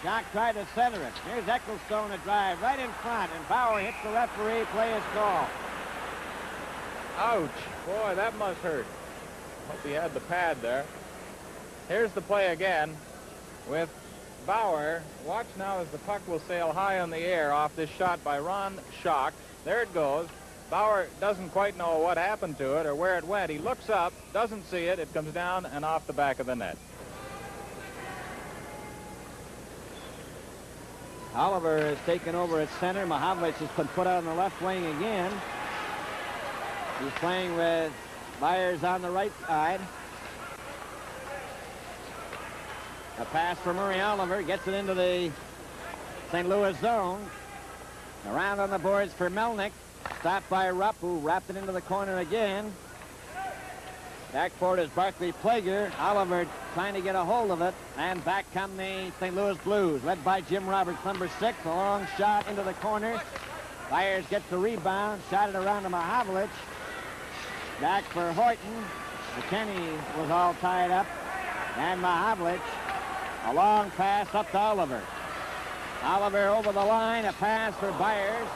Schock tried to center it. Here's Ecclestone to drive right in front, and Bauer hits the referee. Play is called. Ouch. Boy, that must hurt. Hope he had the pad there. Here's the play again with Bauer. Watch now as the puck will sail high in the air off this shot by Ron Schock. There it goes. Bauer doesn't quite know what happened to it or where it went. He looks up, doesn't see it. It comes down and off the back of the net. Oliver has taken over at center. Mahavlich has been put out on the left wing again. He's playing with Byers on the right side. A pass for Murray Oliver. Gets it into the St. Louis zone. Around on the boards for Melnick. Stopped by Rupp, who wrapped it into the corner again. Back forward is Barclay Plager. Oliver trying to get a hold of it. And back come the St. Louis Blues, led by Jim Roberts, number 6. A long shot into the corner. Byers gets the rebound. Shot it around to Mahavlich. Back for Horton. McKinney was all tied up. And Mahavlich, a long pass up to Oliver. Oliver over the line. A pass for Byers.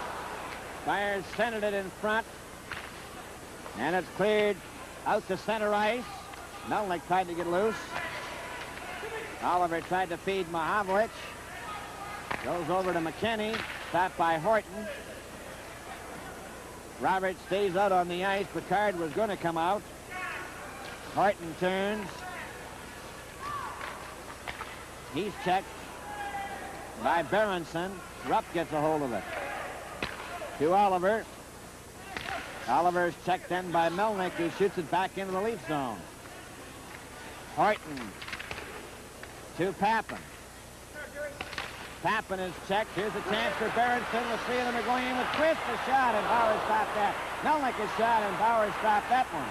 Byers centered it in front. And it's cleared out to center ice. Melnick tried to get loose. Oliver tried to feed Mahavlich. Goes over to McKinney. Stopped by Horton. Roberts stays out on the ice. Picard was going to come out. Horton turns. He's checked by Berenson. Rupp gets a hold of it. To Oliver. Oliver's checked in by Melnick, who shoots it back into the Leaf zone. Horton to Pappen. Pappen is checked. Here's a chance for Berenson. The three of them are going in with Chris. The shot, and Bauer stopped that. Melnick is shot, and Bauer stopped that one.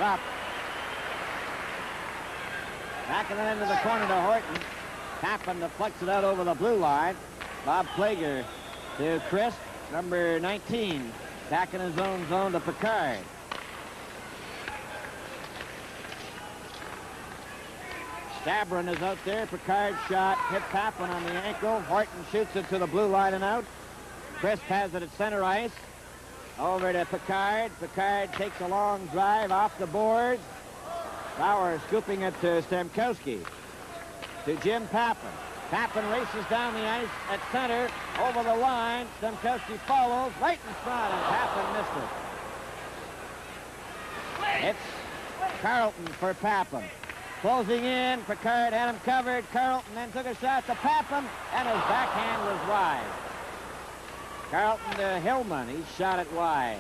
Rupp. Backing it into the corner to Horton. Pappen deflects it out over the blue line. Bob Plager to Chris, number 19. Back in his own zone to Picard. Stabron is out there. Picard shot hit Pappen on the ankle. Horton shoots it to the blue line and out. Crisp has it at center ice. Over to Picard. Picard takes a long drive off the boards. Bauer scooping it to Stamkowski. To Jim Pappen. Pappen races down the ice at center. Over the line. Stamkowski follows right in front, and Pappen missed it. It's Carlton for Pappen. Closing in, Picard had him covered. Carlton then took a shot to Pappen, and his backhand was wide. Carlton to Hillman. He shot it wide.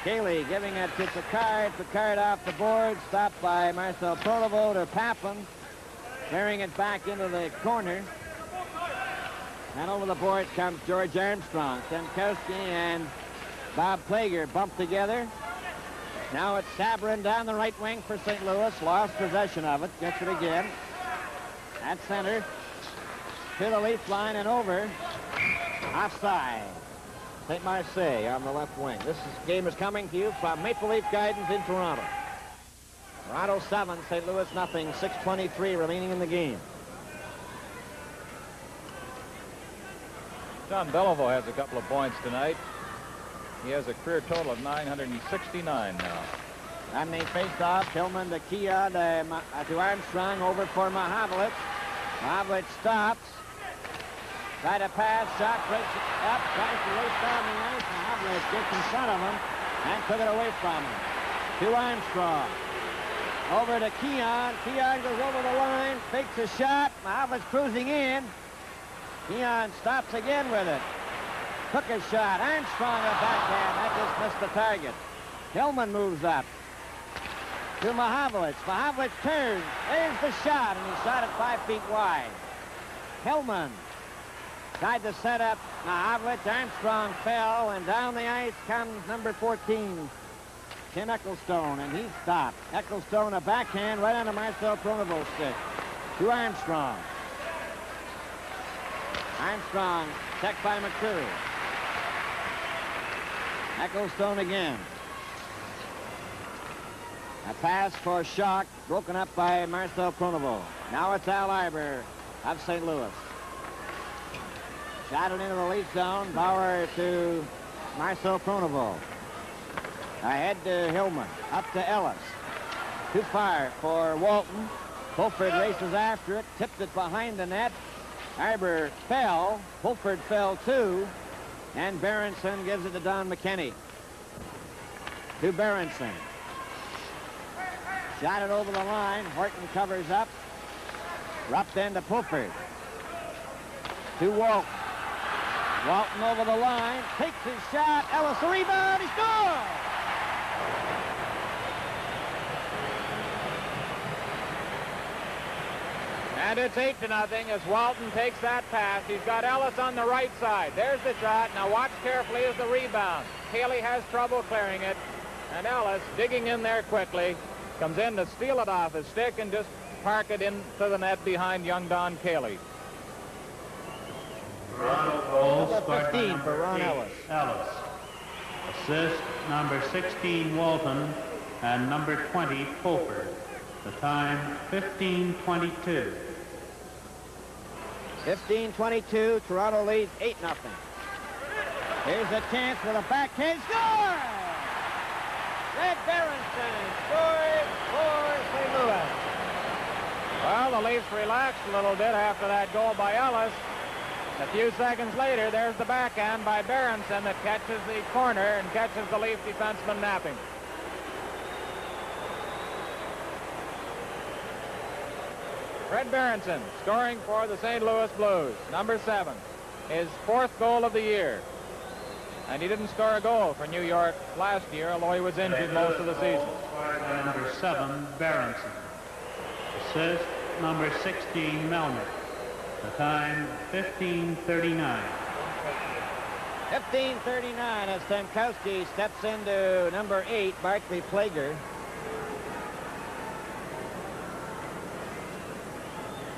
Cayley giving it to Picard. Picard off the board, stopped by Marcel Pronovo to Pappen. Clearing it back into the corner. And over the board comes George Armstrong. Stamkowski and Bob Plager bump together. Now it's Sabrin down the right wing for St. Louis. Lost possession of it. Gets it again. At center. To the Leaf line and over. Offside. St. Marseille on the left wing. This game is coming to you from Maple Leaf Gardens in Toronto. Toronto 7, St. Louis nothing. 6:23 remaining in the game. John Beliveau has a couple of points tonight. He has a career total of 969 now. And they faced off. Hillman to Kia to Armstrong over for Mahavlich. Mahavlich stops. Try to pass. Shot breaks it up. Tries to race down the ice. Mahavlich gets in front of him and took it away from him. To Armstrong. Over to Keon. Keon goes over the line. Fakes a shot. Mahavlich cruising in. Keon stops again with it. Took a shot. Armstrong a backhand. That just missed the target. Hillman moves up. To Mahavlich. Mahavlich turns. There's the shot, and he shot it 5 feet wide. Hillman tried to set up Mahavlich. Armstrong fell, and down the ice comes number 14, Tim Ecclestone, and he stopped. Ecclestone a backhand right onto Marcel Pronovo's stick. To Armstrong. Armstrong checked by McCreary. Ecclestone again. A pass for Schock, broken up by Marcel Pronovo. Now it's Al Iber of St. Louis. Shot it into the Leaf zone. Bauer to Marcel Pronovo. Ahead to Hillman. Up to Ellis. Too far for Walton. Fulford races after it, tipped it behind the net. Arbor fell. Fulford fell too. And Berenson gives it to Don McKenney. To Berenson. Shot it over the line. Horton covers up. Rupp then to Fulford. To Walton. Walton over the line. Takes his shot. Ellis the rebound. He scores! And it's 8-0 as Walton takes that pass. He's got Ellis on the right side. There's the shot. Now watch carefully as the rebound. Cayley has trouble clearing it. And Ellis, digging in there quickly, comes in to steal it off his stick and just park it into the net behind young Don Cayley. Goal scored by 15 number for Ron 8, Ellis. Assist number 16, Walton, and number 20, Fulford. The time, 15:22. 15-22. Toronto leads 8-0. Here's a chance with a backhand score! Red Berenson scores for St. Louis. Well, the Leafs relaxed a little bit after that goal by Ellis. A few seconds later, there's the backhand by Berenson that catches the corner and catches the Leaf defenseman napping. Red Berenson scoring for the St. Louis Blues. Number 7. His 4th goal of the year. And he didn't score a goal for New York last year, although he was injured most of the season. Number 7, Berenson. Assist number 16, Melnick. The time, 15:39. 15:39 as Stemkowski steps into number 8, Barclay Plager.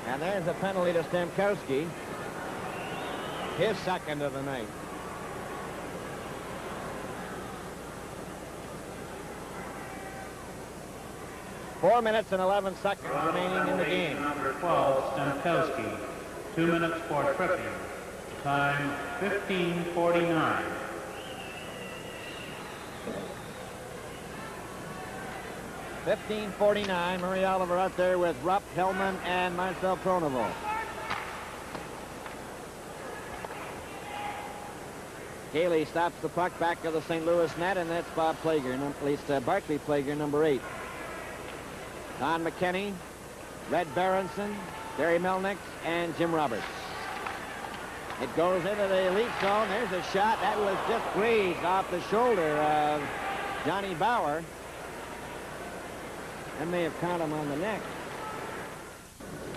And there's a penalty to Stemkowski. His second of the night. Four minutes and 11 seconds remaining in the game. Number 12, Stemkowski. 2 minutes for tripping. Time, 15:49. 15:49. Murray Oliver out there with Rupp, Hellman, and Marcel Pronovo. Cayley stops the puck back of the St. Louis net, and that's Bob Plager, at least Barclay Plager, number 8. Don McKenney, Red Berenson, Barry Melnick, and Jim Roberts. It goes into the elite zone. There's a shot. That was just grazed off the shoulder of Johnny Bauer. That may have caught him on the neck.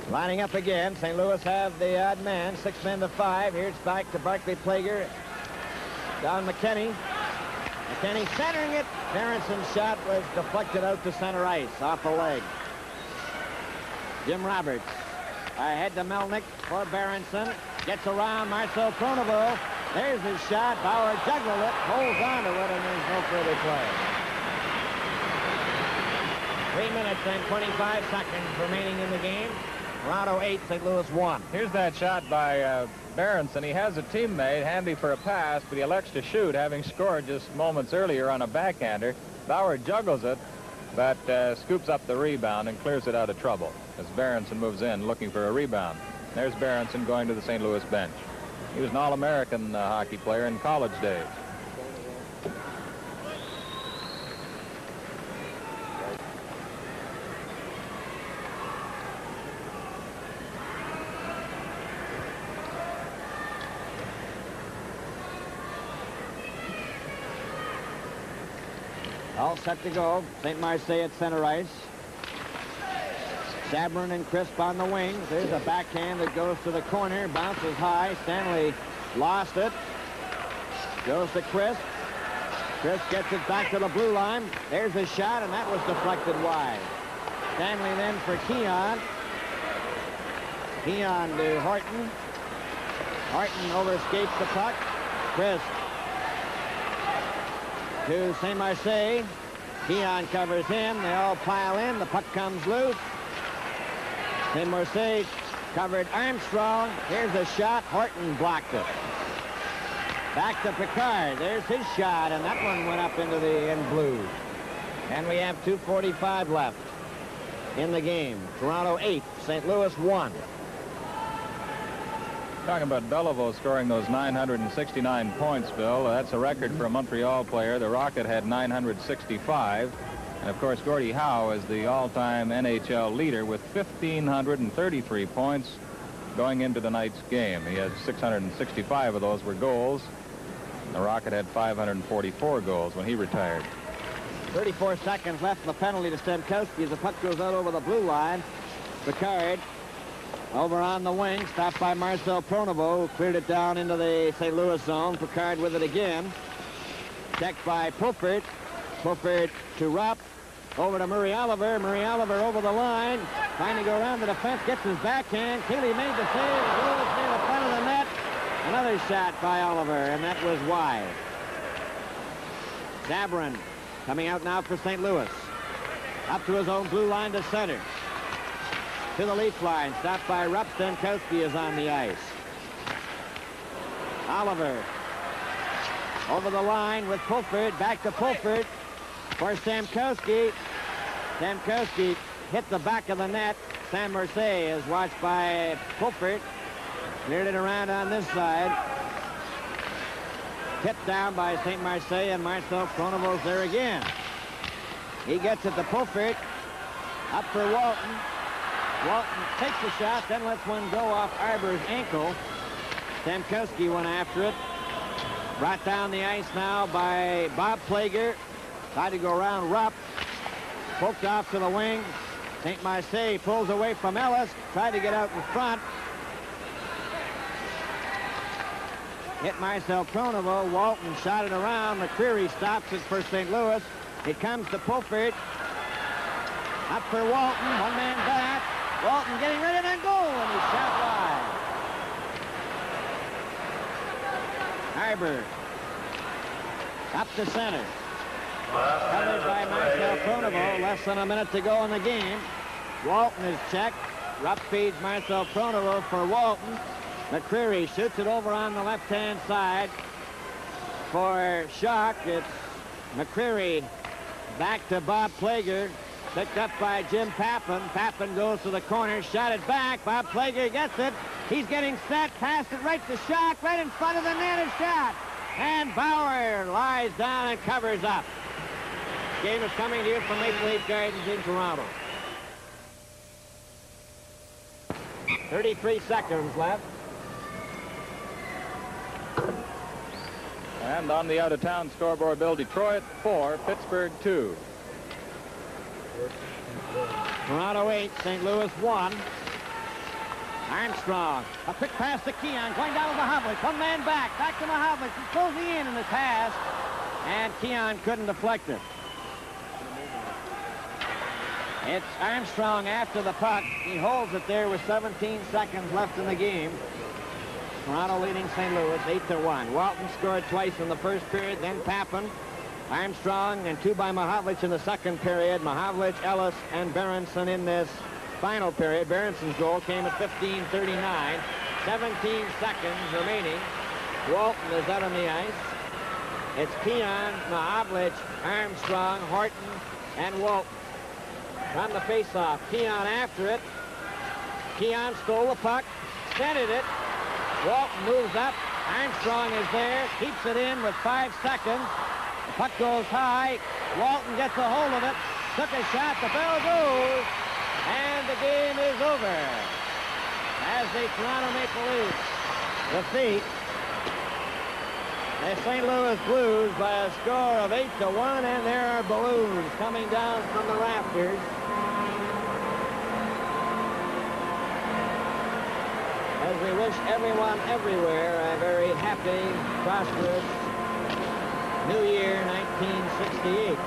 Lining up again. St. Louis have the odd man. 6 men to 5. Here's back to Barclay Plager. Don McKenney. McKenney centering it. Berenson's shot was deflected out to center ice off the leg. Jim Roberts ahead to Melnick for Berenson. Gets around Marcel Pronovo. There's his shot. Bauer juggled it, holds on to it, and there's no further play. 3 minutes and 25 seconds remaining in the game. Toronto 8, St. Louis 1. Here's that shot by Berenson. He has a teammate handy for a pass, but he elects to shoot, having scored just moments earlier on a backhander. Bauer juggles it, but scoops up the rebound and clears it out of trouble as Berenson moves in looking for a rebound. There's Berenson going to the St. Louis bench. He was an All-American hockey player in college days. All set to go. St. Marseille at center ice. Sabrin and Crisp on the wings. There's a backhand that goes to the corner. Bounces high. Stanley lost it. Goes to Crisp. Crisp gets it back to the blue line. There's a shot, and that was deflected wide. Stanley then for Keon. Keon to Horton. Horton overescapes the puck. Crisp to St. Marseille. Keon covers him. They all pile in. The puck comes loose. St. Marseille covered Armstrong. Here's a shot. Horton blocked it. Back to Picard. There's his shot, and that one went up into the end blue. And we have 2:45 left. in the game. Toronto 8, St. Louis 1. Talking about Beliveau scoring those 969 points, Bill. That's a record for a Montreal player. The Rocket had 965. And, of course, Gordie Howe is the all-time NHL leader with 1,533 points going into tonight's game. He had 665 of those were goals. The Rocket had 544 goals when he retired. 34 seconds left in the penalty to Stemkowski as the puck goes out over the blue line. Picard over on the wing, stopped by Marcel Pronovo, who cleared it down into the St. Louis zone. Picard with it again. Checked by Pulford. Pulford to Rupp. Over to Murray Oliver. Murray Oliver over the line. Trying to go around the defense. Gets his backhand. Keeley made the save. Lewis near the front of the net. Another shot by Oliver, and that was wide. Sabrin coming out now for St. Louis. Up to his own blue line to center. To the leaf line. Stopped by Rupp. Stemkowski is on the ice. Oliver over the line with Pulford. Back to Pulford for Stemkowski. Stemkowski hit the back of the net. Sam Mercier is watched by Pulford. Cleared it around on this side. Hit down by St. Marseille, and Marcel Pronovo's there again. He gets it to Pulford. Up for Walton. Walton takes the shot, then lets one go off Arbor's ankle. Stemkowski went after it. Brought down the ice now by Bob Plager. Tried to go around Rupp. Poked off to the wing. St. Marseille pulls away from Ellis. Tried to get out in front. Hit Marcel Pronovo. Walton shot it around. McCreary stops it for St. Louis. It comes to Pulford. Up for Walton. One man back. Walton getting ready to go, and he shot wide. Arbor. Up to center. Covered by Marcel Pronovo. Less than a minute to go in the game. Walton is checked. Rupp feeds Marcel Pronovo for Walton. McCreary shoots it over on the left-hand side for Schock. It's McCreary back to Bob Plager. Picked up by Jim Pappen. Pappen goes to the corner, shot it back. Bob Plager gets it. He's getting set, passed it right to Schock, right in front of the net, and shot. And Bauer lies down and covers up. Game is coming to you from Maple Leaf Gardens in Toronto. 33 seconds left. And on the out-of-town scoreboard, Bill, Detroit 4, Pittsburgh 2. Toronto 8, St. Louis 1. Armstrong, a quick pass to Keon, going down to Mahovlich. One man back to Mahovlich. He's closing in the pass, and Keon couldn't deflect it. It's Armstrong after the puck. He holds it there with 17 seconds left in the game. Toronto leading St. Louis 8-1. Walton scored twice in the first period, then Pappen. Armstrong and two by Mahovlich in the second period. Mahovlich, Ellis, and Berenson in this final period. Berenson's goal came at 15:39. 17 seconds remaining. Walton is out on the ice. It's Keon, Mahovlich, Armstrong, Horton, and Walton. On the face-off, Keon after it. Keon stole the puck, centered it. Walton moves up. Armstrong is there, keeps it in with 5 seconds. The puck goes high. Walton gets a hold of it. Took a shot. The bell goes. And the game is over. As the Toronto Maple Leafs defeat the St. Louis Blues by a score of 8-1, and there are balloons coming down from the rafters. As we wish everyone everywhere a very happy, prosperous New Year 1968.